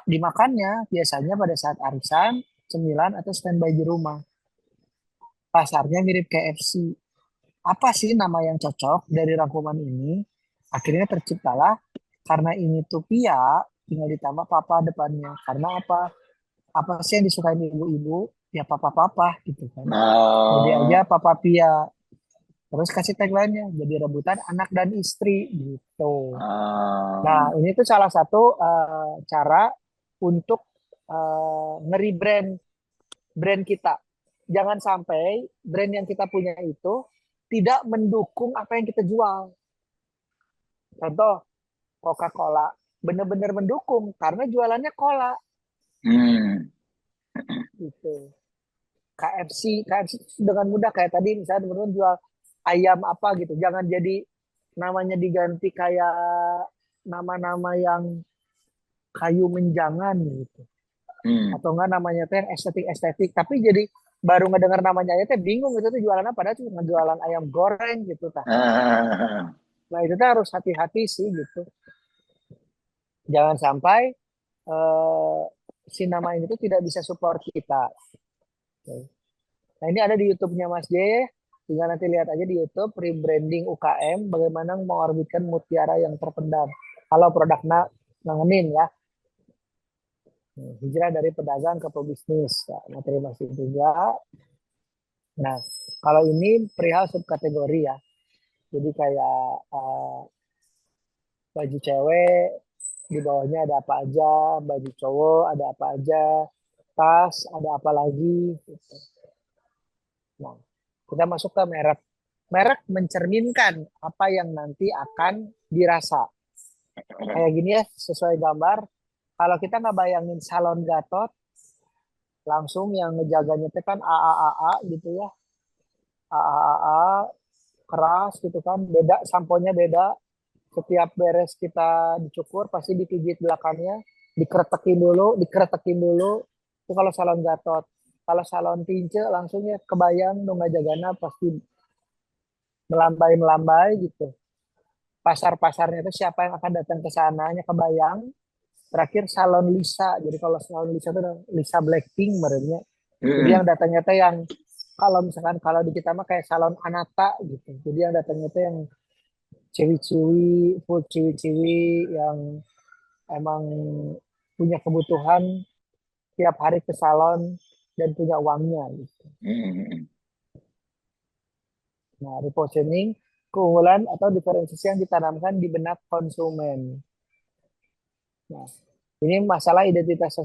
B: Dimakannya biasanya pada saat arisan, cemilan, atau standby di rumah. Pasarnya mirip KFC. Apa sih nama yang cocok dari rangkuman ini? Akhirnya terciptalah karena ini tuh Pia, tinggal ditambah papa depannya. Karena apa? Apa sih yang disukai ibu-ibu? Ya papa-papa gitu kan. Jadi aja
C: Oh,
B: papa Pia. Terus kasih tagline-nya, jadi rebutan anak dan istri gitu. Nah,
C: oh,
B: ini tuh salah satu cara untuk nge-rebrand brand kita. Jangan sampai brand yang kita punya itu tidak mendukung apa yang kita jual. Contoh, Coca-Cola benar-benar mendukung karena jualannya cola
C: hmm,
B: gitu. KFC itu dengan mudah kayak tadi misalnya teman-teman jual ayam apa gitu. Jangan jadi namanya diganti kayak nama-nama yang kayu menjangan gitu.
C: hmm.
B: Atau enggak namanya teh yang estetik-estetik. Tapi jadi baru ngedengar namanya aja teh bingung itu tuh jualan apa. Padahal cuma jualan ayam goreng gitu. Tah.
C: Ah,
B: Nah itu tuh harus hati-hati sih gitu. Jangan sampai eh, si nama ini tuh tidak bisa support kita. Nah ini ada di YouTube-nya Mas J. Tinggal nanti lihat aja di YouTube rebranding UKM bagaimana mengorbitkan mutiara yang terpendam. Kalau produknya ngangenin ya. Hijrah dari pedagang ke pebisnis. Ya, materi masih juga. Nah, kalau ini perihal subkategori ya. Jadi kayak baju cewek di bawahnya ada apa aja, baju cowok ada apa aja, tas ada apa lagi. Gitu. Nah, kita masuk ke merek. Merek mencerminkan apa yang nanti akan dirasa. Kayak gini ya, sesuai gambar. Kalau kita nggak bayangin salon Gatot, langsung yang ngejaganya itu kan AAAA gitu ya. AAAA, keras gitu kan. Beda, samponya beda. Setiap beres kita dicukur, pasti dipijit belakangnya. Dikeretekin dulu. Itu kalau salon Gatot. Kalau salon Tince, langsung ya kebayang dong ngajagana pasti melambai-melambai gitu. Pasar-pasarnya itu siapa yang akan datang ke sananya kebayang. Terakhir salon Lisa. Jadi kalau salon Lisa itu Lisa Blackpink merenya. Jadi yang
C: hmm,
B: datangnya itu yang kalau misalkan kalau di kita mah kayak salon Anata gitu. Jadi yang datangnya itu yang ciwi-ciwi, full ciwi-ciwi yang emang punya kebutuhan tiap hari ke salon dan punya uangnya gitu.
C: hmm.
B: Nah, repositioning keunggulan atau diferensiasi yang ditanamkan di benak konsumen. Nah, ini masalah identitas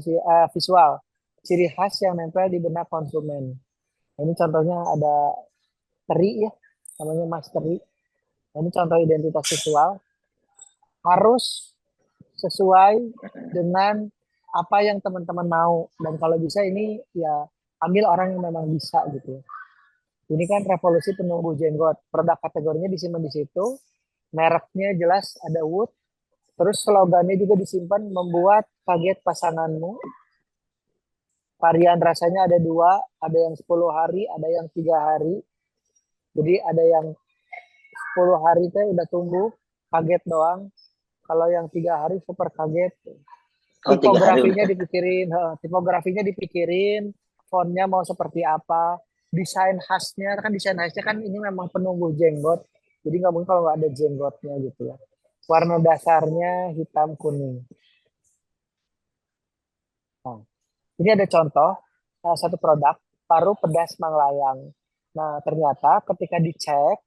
B: visual, ciri khas yang nempel di benak konsumen. Nah, ini contohnya ada teri ya, namanya Mas Teri. Nah, ini contoh identitas visual harus sesuai dengan apa yang teman-teman mau, dan kalau bisa ini ya ambil orang yang memang bisa gitu. Ini kan revolusi penumbuh jenggot. Produk kategorinya disimpan di situ, mereknya jelas ada Wood, terus slogannya juga disimpan, membuat kaget pasanganmu. Varian rasanya ada dua, ada yang 10 hari, ada yang 3 hari. Jadi ada yang 10 hari itu udah tumbuh, kaget doang. Kalau yang 3 hari super kaget.
C: Oh, 3 hari
B: Tipografinya
C: udah.
B: dipikirin, tipografinya dipikirin, fontnya mau seperti apa, desain khasnya kan ini memang penumbuh jenggot, jadi nggak mungkin kalau nggak ada jenggotnya gitu ya. Warna dasarnya hitam kuning. Nah, ini ada contoh satu produk paru pedas Manglayang. Nah, ternyata ketika dicek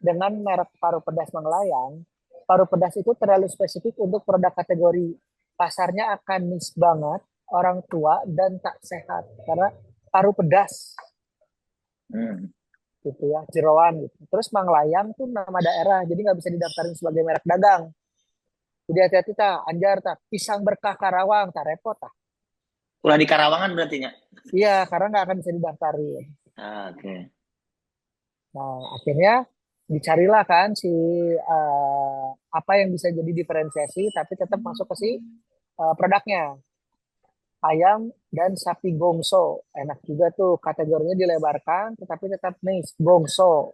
B: dengan merek paru pedas Manglayang, paru pedas itu terlalu spesifik untuk produk kategori. Pasarnya akan niche banget, orang tua dan tak sehat karena paru pedas
C: Hmm.
B: gitu ya, jeroan gitu. Terus Manglayang tuh nama daerah, jadi nggak bisa didaftarin sebagai merek dagang. Jadi hati-hati tak, Anjar tak, pisang berkah Karawang tak repot tak.
C: Udah di Karawangan berarti nya.
B: Iya, karena nggak akan bisa didaftarin.
C: Ah, oke.
B: Nah, akhirnya dicarilah kan si apa yang bisa jadi diferensiasi, tapi tetap masuk ke si produknya. Ayam dan sapi gongso. Enak juga tuh, kategorinya dilebarkan, tetapi tetap niche, gongso.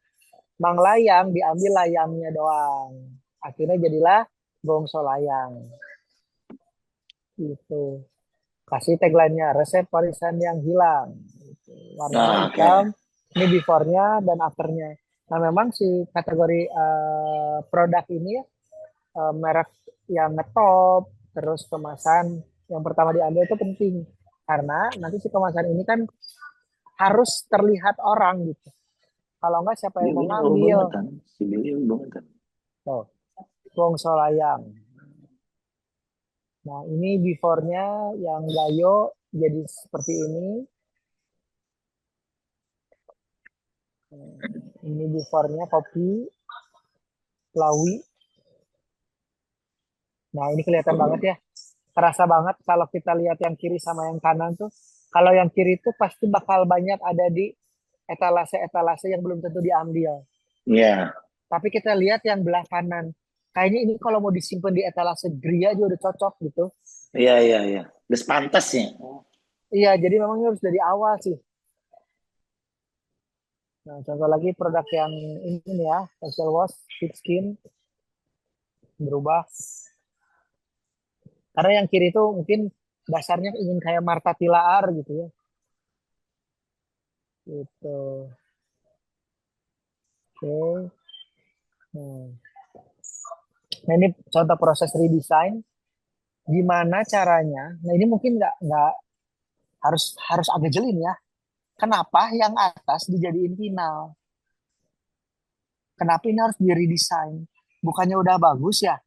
B: Manglayang diambil layangnya doang. Akhirnya jadilah gongso layang. Itu. Kasih tagline-nya, resep warisan yang hilang. Gitu. Warnanya
C: Nah, oke.
B: hitam, ini before-nya dan after-nya. Nah, memang si kategori produk ini merek yang ngetop, terus kemasan yang pertama diambil itu penting. Karena nanti si kemasan ini kan harus terlihat orang gitu. Kalau enggak siapa yang mau
C: Bionya baru
B: ngambil?
C: banget kan. Si Bio banget kan.
B: Tuh, gongso layang. Nah, ini before-nya yang Gayo jadi seperti ini. Ini before-nya kopi, lawi. Nah, ini kelihatan banget ya. Terasa banget kalau kita lihat yang kiri sama yang kanan tuh. Kalau yang kiri itu pasti bakal banyak ada di etalase-etalase yang belum tentu diambil.
C: Iya.
B: Tapi kita lihat yang belah kanan. Kayaknya ini kalau mau disimpan di etalase Gria juga udah cocok gitu.
C: Iya, iya, iya. Udah pantasnya.
B: Iya, jadi memang ini harus dari awal sih. Nah, contoh lagi produk yang ini nih ya, facial wash, fit skin, berubah. Karena yang kiri itu mungkin dasarnya ingin kayak Marta Tilaar gitu ya. Gitu. Oke. Hmm. Nah, ini contoh proses redesign. Gimana caranya? Nah, ini mungkin nggak harus harus agak jelin ya. Kenapa yang atas dijadiin final? Kenapa ini harus di redesign? Bukannya udah bagus ya?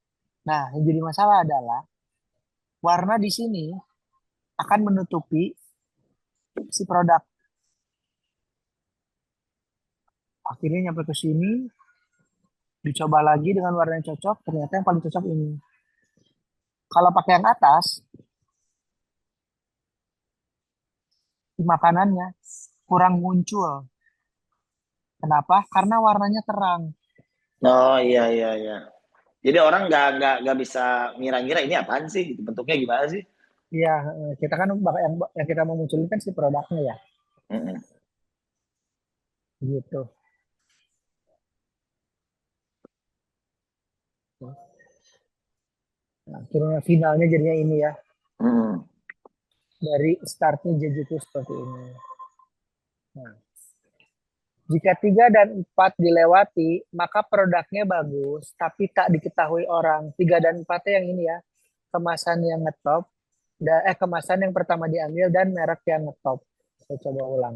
B: Nah, yang jadi masalah adalah warna di sini akan menutupi si produk. Akhirnya nyampe ke sini, dicoba lagi dengan warna yang cocok, ternyata yang paling cocok ini. Kalau pakai yang atas, di makanannya kurang muncul. Kenapa? Karena warnanya terang.
C: Oh, iya, iya, iya. Jadi orang nggak bisa ngira-ngira ini apaan sih? Gitu. Bentuknya gimana sih?
B: Iya, kita kan yang kita mau munculin kan si produknya ya,
C: Mm-mm.
B: gitu. Nah, akhirnya finalnya jadinya ini ya,
C: Mm.
B: dari startnya Jejuku seperti ini. Nah, jika 3 dan 4 dilewati, maka produknya bagus, tapi tak diketahui orang. 3 dan 4 yang ini ya, kemasan yang ngetop, kemasan yang pertama diambil dan merek yang ngetop. Saya coba ulang.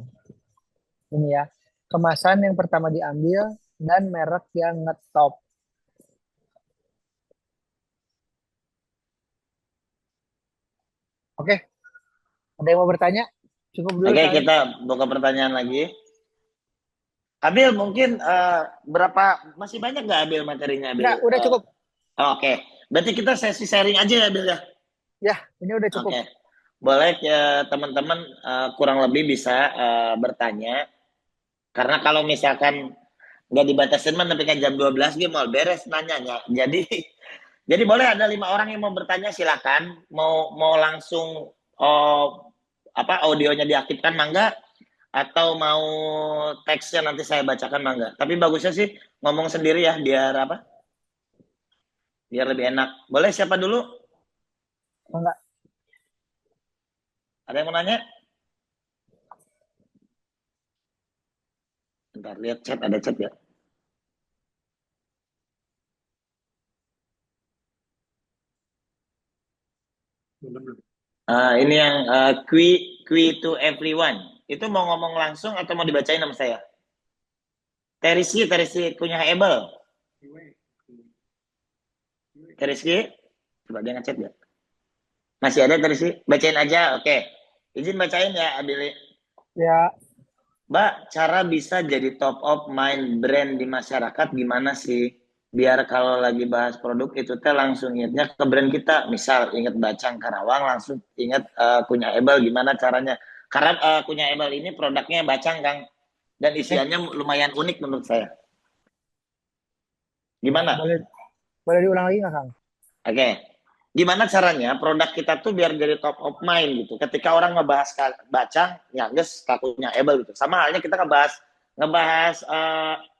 B: Ini ya, kemasan yang pertama diambil, dan merek yang ngetop. Oke, ada yang mau bertanya? Cukup dulu
C: Oke,
B: Salim.
C: kita buka pertanyaan lagi. Abil mungkin berapa masih banyak nggak Abil materinya Abil?
B: Udah cukup.
C: Oke, berarti kita sesi sharing aja ya Abil ya.
B: Ya, ini udah cukup.
C: Oke, boleh ya teman-teman kurang lebih bisa bertanya. Karena kalau misalkan nggak dibatasin mah sampai kan jam 12 dia mau beres nanyanya. Jadi boleh ada 5 orang yang mau bertanya silakan. Mau langsung audionya diaktifkan mangga atau mau teksnya nanti saya bacakan mangga. Tapi bagusnya sih ngomong sendiri ya biar apa? Biar lebih enak. Boleh siapa dulu?
B: Enggak.
C: Ada yang mau nanya? Bentar, lihat chat, ada chat ya. Ini yang Q to everyone. Itu mau ngomong langsung atau mau dibacain sama saya? Terisi punya Able. Terisi, coba dia ngechat ya. Masih ada Terisi? Bacain aja, oke. Izin bacain ya, Abili.
B: Ya.
C: Mbak, cara bisa jadi top of mind brand di masyarakat gimana sih? Biar kalau lagi bahas produk itu teh langsung ingatnya ke brand kita. Misal ingat Bacang Karawang langsung ingat punya Ebel gimana caranya. Karena punya Ebel ini produknya Bacang Kang dan isiannya lumayan unik menurut saya. Gimana?
B: Boleh diulang lagi nggak Kang?
C: Oke. Gimana caranya produk kita tuh biar jadi top of mind gitu. Ketika orang ngebahas Bacang, ya guys, kakunya Ebel gitu. Sama halnya kita ngebahas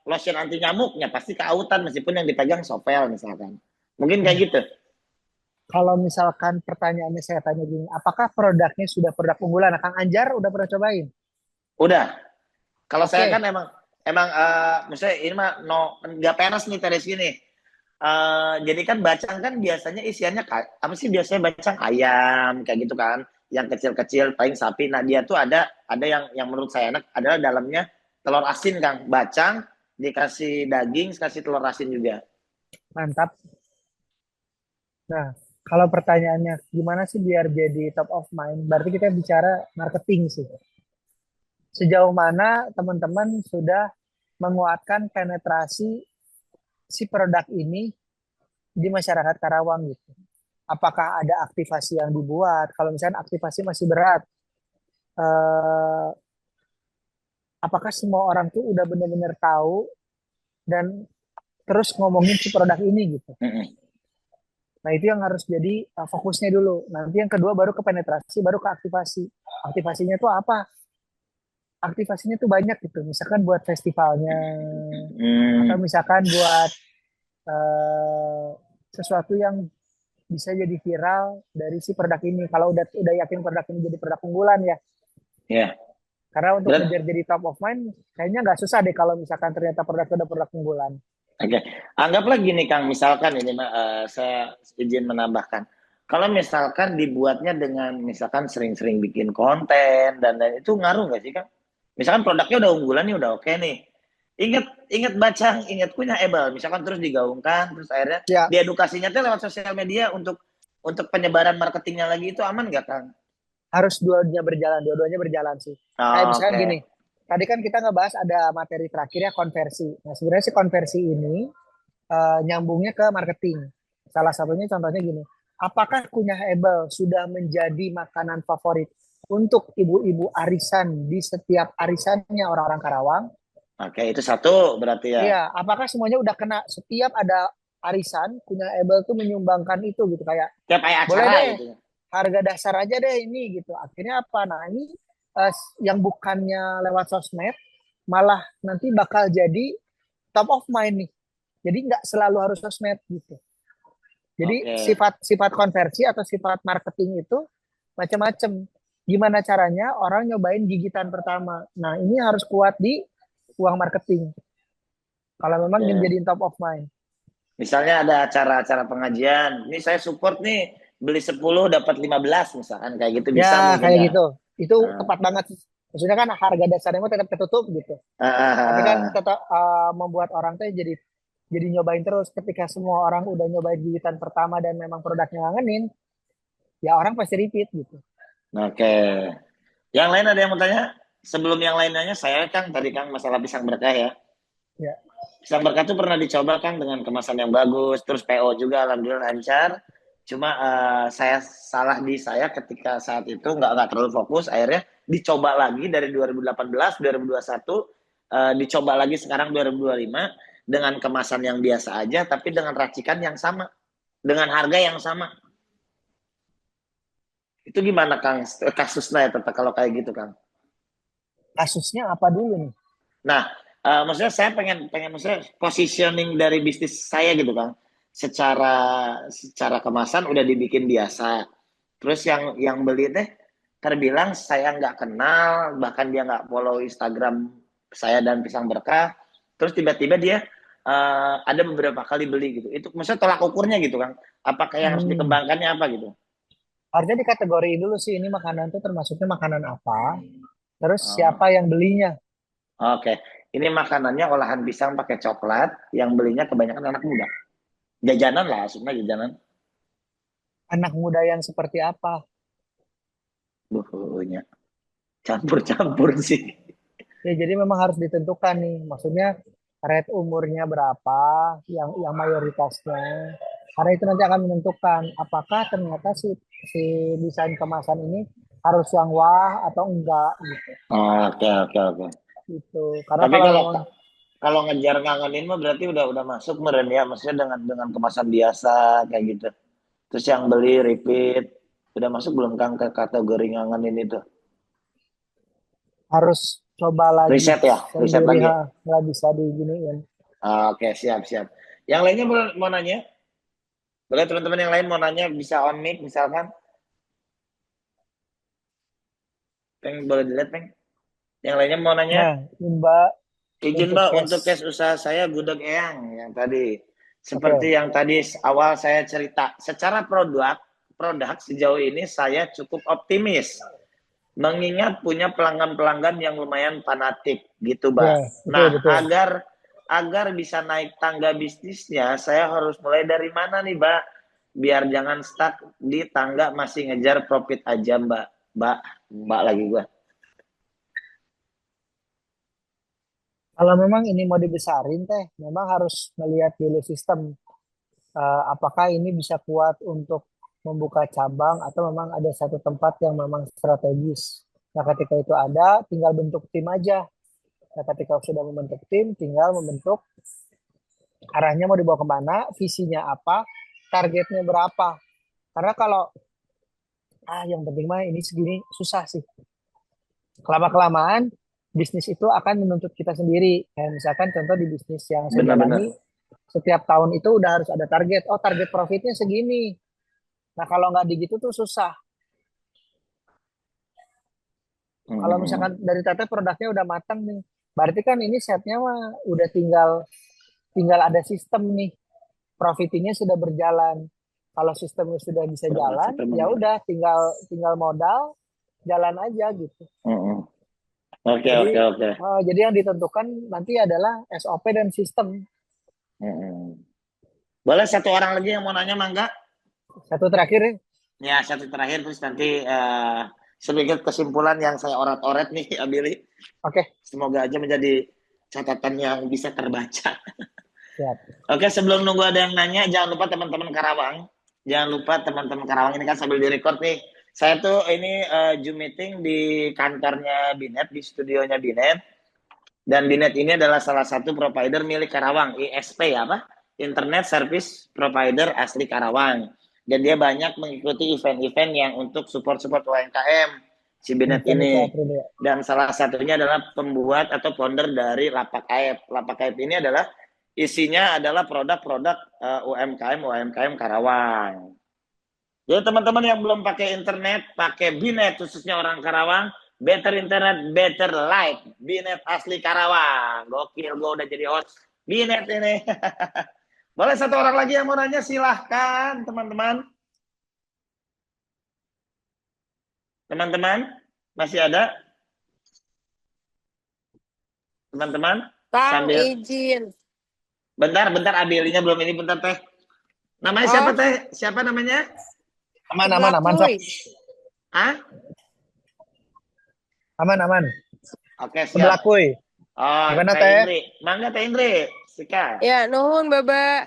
C: lotion anti nyamuknya pasti keautan meskipun yang dipegang Sovel misalkan. Mungkin kayak gitu.
B: Kalau misalkan pertanyaannya saya tanya gini, apakah produknya sudah produk unggulan? Nah, Kang Anjar udah pernah cobain?
C: Udah. Kalau
B: Oke.
C: saya kan emang maksudnya ini mah nggak penas nih Teres gini. Jadi kan Bacang kan biasanya isiannya apa sih biasanya Bacang ayam kayak gitu kan, yang kecil-kecil paling sapi. Nah dia tuh ada yang menurut saya enak adalah dalamnya telur asin Kang. Bacang dikasih daging, kasih telur asin juga.
B: Mantap. Nah, kalau pertanyaannya gimana sih biar jadi top of mind, berarti kita bicara marketing sih. Sejauh mana teman-teman sudah menguatkan penetrasi si produk ini di masyarakat Karawang gitu. Apakah ada aktivasi yang dibuat? Kalau misalnya aktivasi masih berat, apakah semua orang tuh udah benar-benar tahu dan terus ngomongin si produk ini gitu. Nah itu yang harus jadi fokusnya dulu. Nanti yang kedua baru ke penetrasi, baru ke aktivasi. Aktivasinya tuh apa? Aktivasinya tuh banyak gitu. Misalkan buat festivalnya, atau misalkan buat sesuatu yang bisa jadi viral dari si produk ini. Kalau udah yakin produk ini jadi produk unggulan ya.
C: Yeah.
B: Karena untuk ngejar jadi top of mind, kayaknya nggak susah deh kalau misalkan ternyata produk itu udah produk unggulan.
C: Oke, anggaplah gini Kang, misalkan ini saya izin menambahkan. Kalau misalkan dibuatnya dengan misalkan sering-sering bikin konten dan itu ngaruh nggak sih Kang? Misalkan produknya udah unggulan nih, udah oke nih. Ingat Bacang, ingat punya Ebel, misalkan terus digaungkan, terus akhirnya diedukasinya tuh lewat sosial media untuk penyebaran marketingnya lagi itu aman nggak Kang?
B: Harus dua-duanya berjalan sih. Kayak misalkan gini, tadi kan kita ngebahas ada materi terakhir ya konversi. Nah sebenarnya si konversi ini nyambungnya ke marketing. Salah satunya contohnya gini, apakah kunyah Ebel sudah menjadi makanan favorit untuk ibu-ibu arisan di setiap arisannya orang-orang Karawang?
C: Oke, itu satu berarti ya.
B: Iya, apakah semuanya udah kena setiap ada arisan kunyah Ebel tuh menyumbangkan itu gitu kayak
C: tiap acara
B: boleh deh
C: gitu.
B: Harga dasar aja deh ini gitu. Akhirnya apa? Nah ini yang bukannya lewat sosmed malah nanti bakal jadi top of mind nih. Jadi nggak selalu harus sosmed gitu. Jadi sifat konversi atau sifat marketing itu macam-macam. Gimana caranya orang nyobain gigitan pertama. Nah ini harus kuat di uang marketing. Kalau memang ingin jadi top of mind.
C: Misalnya ada acara-acara pengajian. Ini saya support nih. Beli 10 dapat 15 misalkan kayak gitu bisa
B: ya kayak
C: ya?
B: gitu itu tepat banget Maksudnya kan harga dasarnya mah tetap ketutup gitu. Tapi kan
C: Ah,
B: tetap membuat orang tuh jadi nyobain terus. Ketika semua orang udah nyobain gigitan pertama dan memang produknya ngangenin, ya orang pasti repeat gitu.
C: oke. Yang lain ada yang mau tanya? Sebelum yang lain nanya, saya Kang tadi Kang masalah pisang berkah ya.
B: Ya,
C: Pisang berkah itu pernah dicoba Kang dengan kemasan yang bagus, terus PO juga alhamdulillah lancar. Cuma saya salah di saya ketika saat itu nggak terlalu fokus, akhirnya dicoba lagi dari 2018, 2021, dicoba lagi sekarang 2025 dengan kemasan yang biasa aja, tapi dengan racikan yang sama, dengan harga yang sama. Itu gimana Kang kasusnya ya tetap kalau kayak gitu Kang?
B: kasusnya apa dulu nih?
C: Nah, maksudnya saya pengen pengen maksudnya positioning dari bisnis saya gitu Kang. Secara secara kemasan udah dibikin biasa. Terus yang beli teh terbilang saya nggak kenal, bahkan dia nggak follow Instagram saya dan Pisang Berkah. Terus tiba-tiba dia ada beberapa kali beli gitu. Itu maksudnya tolak ukurnya gitu Kang. Apakah yang harus
B: Hmm,
C: dikembangkannya apa gitu?
B: harusnya dikategoriin dulu sih ini makanan tuh termasuknya makanan apa, terus siapa
C: Oh,
B: yang belinya.
C: oke. Ini makanannya olahan pisang pakai coklat, yang belinya kebanyakan anak muda. Jajanan lah, sebenarnya jajanan.
B: Anak muda yang seperti apa?
C: Bukunya campur-campur sih.
B: Ya, jadi memang harus ditentukan nih. Maksudnya rate umurnya berapa yang mayoritasnya. Karena itu nanti akan menentukan apakah ternyata si desain kemasan ini harus yang wah atau enggak gitu.
C: Oke, oke, oke.
B: Gitu. Karena
C: Tapi
B: kalau
C: kalau
B: memang
C: kalau ngejar ngangenin mah berarti udah masuk meren ya, maksudnya dengan kemasan biasa kayak gitu. Terus yang beli repeat udah masuk belum Kang ke kategori ngangenin itu?
B: harus coba lagi
C: Riset ya, riset
B: sendiri,
C: lagi ya.
B: ha, nggak bisa diginiin.
C: Oke, siap, siap. Yang lainnya mau nanya? Boleh teman-teman yang lain mau nanya bisa on mic misalkan. Peng boleh dilihat, Peng. Yang lainnya mau nanya?
B: Nah, ini Mbak
C: Izin
B: untuk
C: Mbak, untuk
B: cash.
C: case usaha saya gudeg eyang yang tadi. Seperti
B: Oke.
C: yang tadi awal saya cerita, secara produk sejauh ini saya cukup optimis. Mengingat punya pelanggan-pelanggan yang lumayan fanatik gitu, Mbak.
B: Ya, betul
C: Nah,
B: betul.
C: agar bisa naik tangga bisnisnya, saya harus mulai dari mana nih, Mbak? Biar jangan stuck di tangga masih ngejar profit aja, Mbak. Mbak lagi gua.
B: Kalau memang ini mau dibesarin teh, memang harus melihat dulu sistem. Apakah ini bisa kuat untuk membuka cabang atau memang ada satu tempat yang memang strategis. Nah, ketika itu ada, tinggal bentuk tim aja. Nah, ketika sudah membentuk tim, tinggal membentuk arahnya mau dibawa kemana, visinya apa, targetnya berapa. Karena kalau yang penting mah ini segini susah sih. Kelama-kelamaan bisnis itu akan menuntut kita sendiri. Kayak misalkan contoh di bisnis yang saya jalani,
C: Benar-benar.
B: setiap tahun itu udah harus ada target. Oh, target profitnya segini. Nah, kalau nggak digitu tuh susah. Kalau misalkan
C: Hmm.
B: dari Tete produknya udah matang nih, berarti kan ini setnya mah udah tinggal tinggal ada sistem nih. Profitingnya sudah berjalan. Kalau sistemnya sudah bisa jalan, ya
C: Benar.
B: udah tinggal tinggal modal jalan aja gitu.
C: Hmm. Oke,
B: Jadi
C: oke, oke.
B: jadi yang ditentukan nanti adalah SOP dan sistem.
C: Hmm. Boleh satu orang lagi yang mau nanya, Mangga?
B: Satu terakhir ya.
C: Ya, satu terakhir terus nanti sedikit kesimpulan yang saya oret-oret nih, Abili.
B: Oke,
C: Semoga aja menjadi catatan yang bisa terbaca.
B: siap.
C: Oke, sebelum nunggu ada yang nanya, jangan lupa teman-teman Karawang. Jangan lupa teman-teman Karawang ini kan sambil direcord nih. Saya tuh ini Zoom meeting di kantornya Binet, di studionya Binet. Dan Binet ini adalah salah satu provider milik Karawang, ISP ya, apa? Internet Service Provider asli Karawang. Dan dia banyak mengikuti event-event yang untuk support-support UMKM, si Binet
B: Indonesia
C: ini.
B: April ya.
C: Dan salah satunya adalah pembuat atau founder dari Lapak Aib. Lapak Aib ini adalah isinya adalah produk-produk UMKM Karawang. Jadi teman-teman yang belum pakai internet, pakai Binet khususnya orang Karawang, better internet, better life. Binet asli Karawang. Gokil, gue udah jadi host Binet ini. Boleh satu orang lagi yang mau nanya, silahkan teman-teman. Teman-teman, masih ada? teman-teman.
E: Kang,
C: Sambil
E: izin.
C: bentar Abelinya belum ini, bentar teh. Namanya siapa
E: Oh,
C: teh? Siapa namanya?
B: Aman, sok.
E: Seblakuy.
C: Ah?
B: Aman.
C: Oke, siap.
B: Sebelakuy.
C: Oh,
B: Gimana,
C: Teh
B: Teh?
C: Indri. Mangga Teh Indri. Sika.
E: Ya, nuhun, Baba.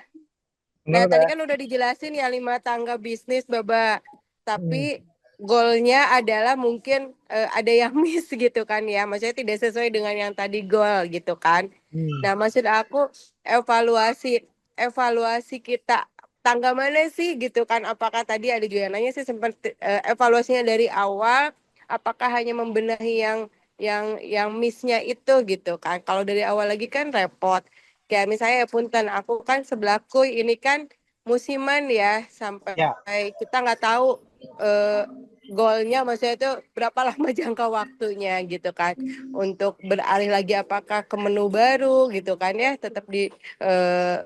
E: Nah,
B: Gimana,
E: tadi
B: Teh?
E: kan udah dijelasin ya 5 tangga bisnis, Baba.
B: Hmm.
E: Tapi goalnya adalah mungkin ada yang miss gitu kan ya. Maksudnya tidak sesuai dengan yang tadi goal gitu kan.
B: Hmm.
E: Nah, maksud aku evaluasi evaluasi kita tangga mana sih gitu kan? Apakah tadi ada juga yang nanya sih sempat evaluasinya dari awal? Apakah hanya membenahi yang missnya itu gitu kan? Kalau dari awal lagi kan repot. Kayak misalnya ya punten aku kan sebelaku ini kan musiman ya sampai
B: Ya.
E: kita nggak tahu goalnya maksudnya itu berapa lama jangka waktunya gitu kan untuk beralih lagi apakah ke menu baru gitu kan ya tetap di eh,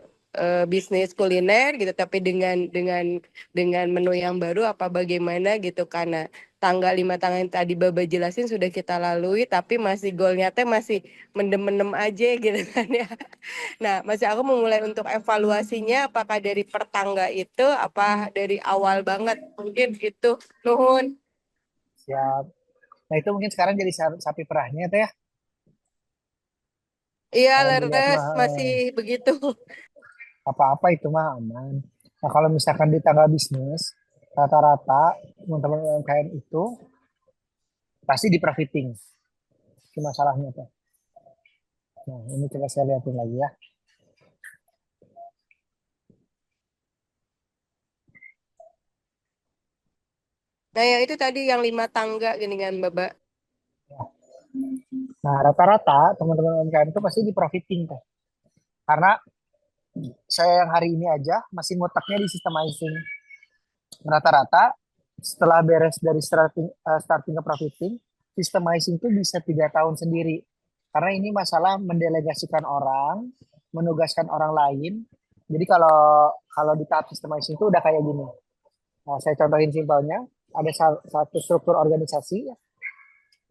E: bisnis kuliner gitu tapi dengan menu yang baru apa bagaimana gitu karena tanggal 5 tanggal yang tadi Baba jelasin sudah kita lalui tapi masih goalnya teh masih mendem-mendem aja gitu kan ya. Nah, masih aku memulai untuk evaluasinya apakah dari pertangga itu apa dari awal banget mungkin gitu. Nuhun.
B: Siap. Nah, itu mungkin sekarang jadi sapi perahnya, Teh, ya.
E: Iya,
B: Kalau dilihat
E: leres
B: mah
E: masih begitu.
B: apa-apa itu mah aman. Nah, kalau misalkan di tanggal bisnis, rata-rata teman-teman UMKM itu pasti di profiting. Itu masalahnya, Teh. Nah, ini coba saya lihatin lagi ya.
E: Nah, yang itu tadi yang 5 tangga gini kan, Baba.
B: Nah, rata-rata teman-teman UMKM itu pasti di profiting, Teh. Karena saya yang hari ini aja masih ngotaknya di systemizing. Rata-rata setelah beres dari starting ke profiting, systemizing itu bisa 3 tahun sendiri. Karena ini masalah mendelegasikan orang, menugaskan orang lain. Jadi kalau kalau di tahap systemizing itu udah kayak gini. Nah, saya contohin simpelnya, ada satu struktur organisasi,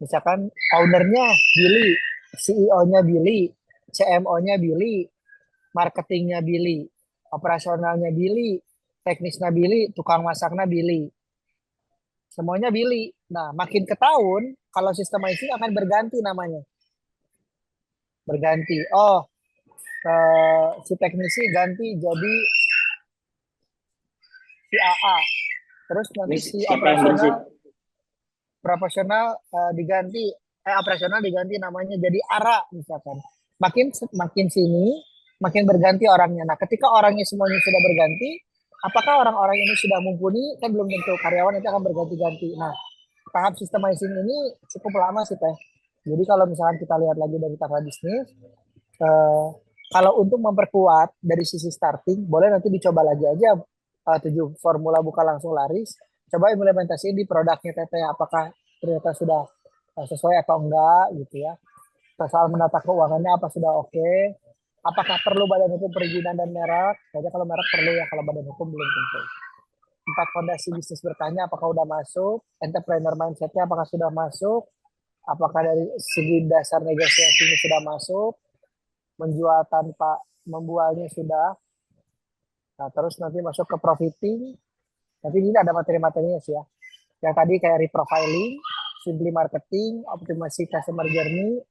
B: misalkan ownernya Billy, CEO-nya Billy, CMO-nya Billy, marketingnya Billy, operasionalnya Billy, teknisnya Billy, tukang masaknya Billy. Semuanya Billy. Nah, makin ke tahun, kalau systemizing akan berganti namanya. Berganti. Oh, si teknisi ganti jadi si AA. Terus
C: Ini
B: nanti si
C: siapa yang berisik?
B: operasional diganti namanya jadi ARA misalkan. Makin sini, makin berganti orangnya. Nah, ketika orangnya semuanya sudah berganti, apakah orang-orang ini sudah mumpuni? Kan belum tentu, karyawan itu akan berganti-ganti. Nah, tahap systemizing ini cukup lama sih, Teh. Jadi kalau misalkan kita lihat lagi dari tanggal bisnis, kalau untuk memperkuat dari sisi starting, boleh nanti dicoba lagi aja 7 formula buka langsung laris. Coba implementasiin di produknya Teteh, apakah ternyata sudah sesuai atau enggak gitu ya. Soal menata keuangannya apa sudah oke. Apakah perlu badan hukum perizinan dan merek? Kayaknya kalau merek perlu ya, kalau badan hukum belum tentu. 4 fondasi bisnis bertanya apakah sudah masuk, entrepreneur mindsetnya apakah sudah masuk, apakah dari segi dasar negosiasinya sudah masuk, menjual tanpa membualnya sudah. Nah, terus nanti masuk ke profiting. Nanti ini ada materi-materinya sih ya. Yang tadi kayak reprofiling, simply marketing, optimasi customer journey,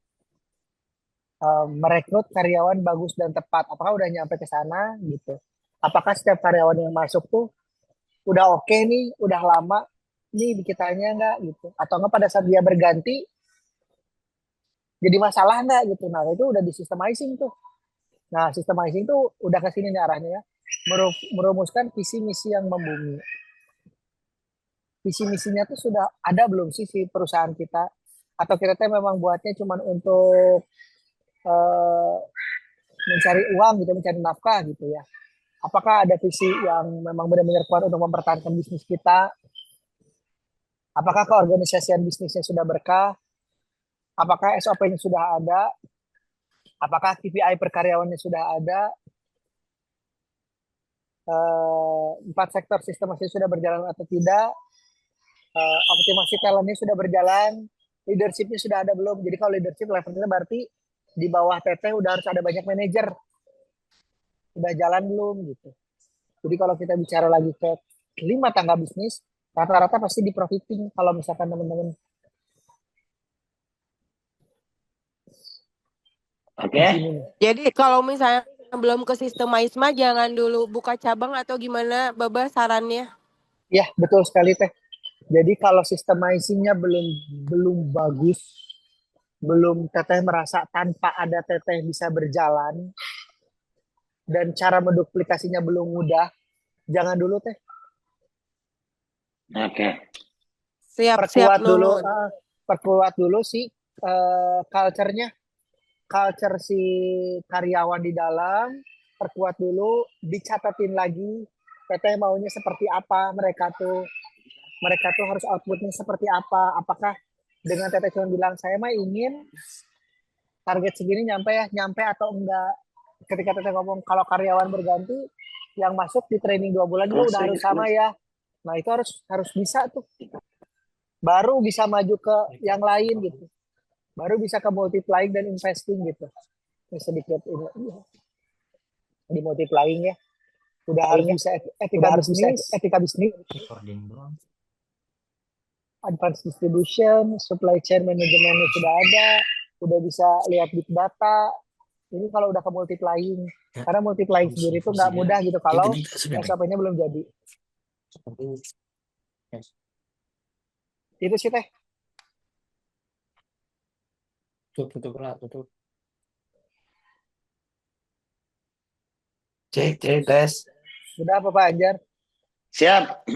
B: merekrut karyawan bagus dan tepat. Apakah udah nyampe ke sana gitu? Apakah setiap karyawan yang masuk tuh udah oke nih, udah lama nih di kitanya enggak gitu? Atau enggak pada saat dia berganti jadi masalah enggak gitu? Nah, itu udah di systemizing tuh. Nah, systemizing tuh udah ke sini nih arahnya ya. Merumuskan visi misi yang membumi. Visi misinya tuh sudah ada belum sih si perusahaan kita? Atau kita tuh memang buatnya cuma untuk uh, mencari uang gitu, mencari nafkah gitu ya? Apakah ada visi yang memang benar-benar kuat untuk mempertahankan bisnis kita? Apakah keorganisasian bisnisnya sudah berkah? Apakah SOP-nya sudah ada? Apakah KPI per karyawannya sudah ada? 4 sektor sistem masih sudah berjalan atau tidak? Optimasi talentnya sudah berjalan? Leadershipnya sudah ada belum? Jadi kalau leadership levelnya berarti di bawah teteh udah harus ada banyak manajer. Udah jalan belum gitu. Jadi kalau kita bicara lagi ke 5 tangga bisnis, rata-rata pasti di profiting kalau misalkan teman-teman
C: Oke.
B: di sini nih.
E: Jadi kalau misalnya belum ke sistemize mah jangan dulu buka cabang atau gimana, Baba sarannya?
B: Ya, betul sekali teh. Jadi kalau systemizing-nya belum belum bagus, belum teteh merasa tanpa ada teteh bisa berjalan dan cara menduplikasinya belum mudah, jangan dulu teh.
C: Oke.
E: Siap
B: Perkuat dulu,
E: nuhun.
B: perkuat dulu sih culture-nya, culture si karyawan di dalam, perkuat dulu, dicatatin lagi teteh maunya seperti apa, mereka tuh harus outputnya seperti apa, apakah dengan teteh cuma bilang saya mah ingin target segini nyampe atau enggak. Ketika teteh ngomong kalau karyawan berganti, yang masuk di training 2 bulan juga udah harus sama ya. Nah itu harus bisa tuh, baru bisa maju ke yang lain gitu, baru bisa ke multiplying dan investing gitu. Ini sedikit ini di multiplying ya, udah harus bisa etika bisnis, advanced distribution, supply chain manajemennya sudah ada, udah bisa lihat big data. Ini kalau udah ke multiplying, karena multiplying sendiri itu nggak mudah gitu kalau SOP-nya belum jadi. Itu sih teh.
A: Tutup. Cek tes.
B: Udah apa Pak Anjar?
C: Siap.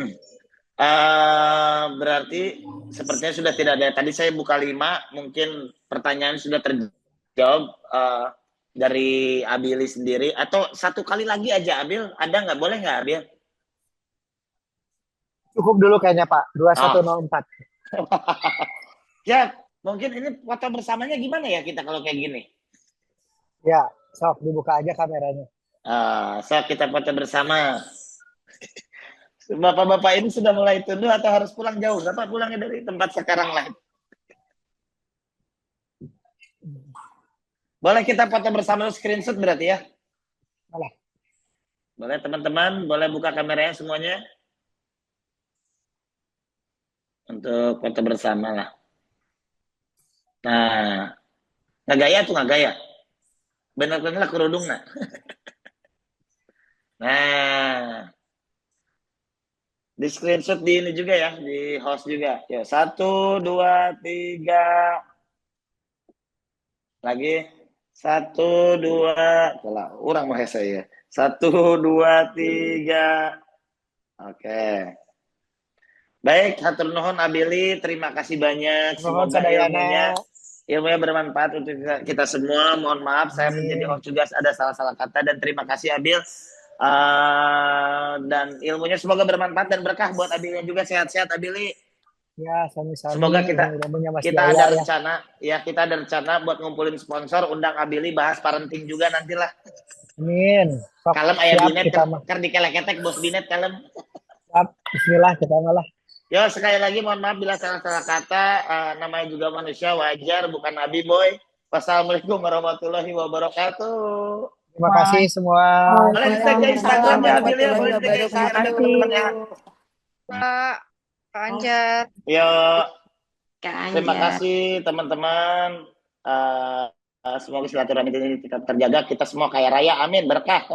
C: Berarti sepertinya sudah tidak ada. Tadi saya buka 5, mungkin pertanyaan sudah terjawab dari Abili sendiri. Atau satu kali lagi aja, Abil. Ada nggak? Boleh nggak, Abil?
B: Cukup dulu kayaknya Pak, 2104.
C: Ya, mungkin ini foto bersamanya gimana ya kita kalau kayak gini?
B: Ya, sok dibuka aja kameranya.
C: So kita foto bersama. Bapak-bapak ini sudah mulai tunduk atau harus pulang jauh? Bapak pulangnya dari tempat sekarang lah. Boleh kita foto bersama screenshot berarti ya?
B: Boleh.
C: Boleh teman-teman, boleh buka kameranya semuanya. Untuk foto bersama lah. Nah, nggak gaya tuh nggak gaya. Benar-benar kerudung nah. Nah, di screenshot di ini juga ya, di host juga. Ya, 1, 2, 3. Lagi 1, 2. Salah, orang mah saya. 1, 2, 3. Oke. Baik, hatur nuhun Abili, terima kasih banyak.
B: Nuhun
C: Semoga
B: sadayana.
C: ilmunya bermanfaat untuk kita semua. Mohon maaf saya menjadi host juga ada salah-salah kata, dan terima kasih Abil. Dan ilmunya semoga bermanfaat dan berkah buat Abilnya juga. Sehat-sehat Abili.
B: Ya, sami-sami.
C: Semoga kita
B: ada
C: rencana ya, kita ada rencana buat ngumpulin sponsor, undang Abili bahas parenting juga nantilah.
B: Amin.
C: Kalem aya binet kan dikelek-ketek bos binet kalem.
B: Siap, bismillah kita malah.
C: Yo, sekali lagi mohon maaf bila salah-salah kata, namanya juga manusia, wajar, bukan nabi boy. Wassalamualaikum warahmatullahi wabarakatuh.
B: Terima kasih semua.
C: Boleh dicek ke Instagramnya Abili ya, boleh dicek ke Instagramnya teman-teman ya.
D: Pak Anjar.
C: Yo,
D: Kak Anjar.
C: terima kasih teman-teman. Semoga silaturahmi ini tetap terjaga. Kita semua kaya raya, amin, berkah.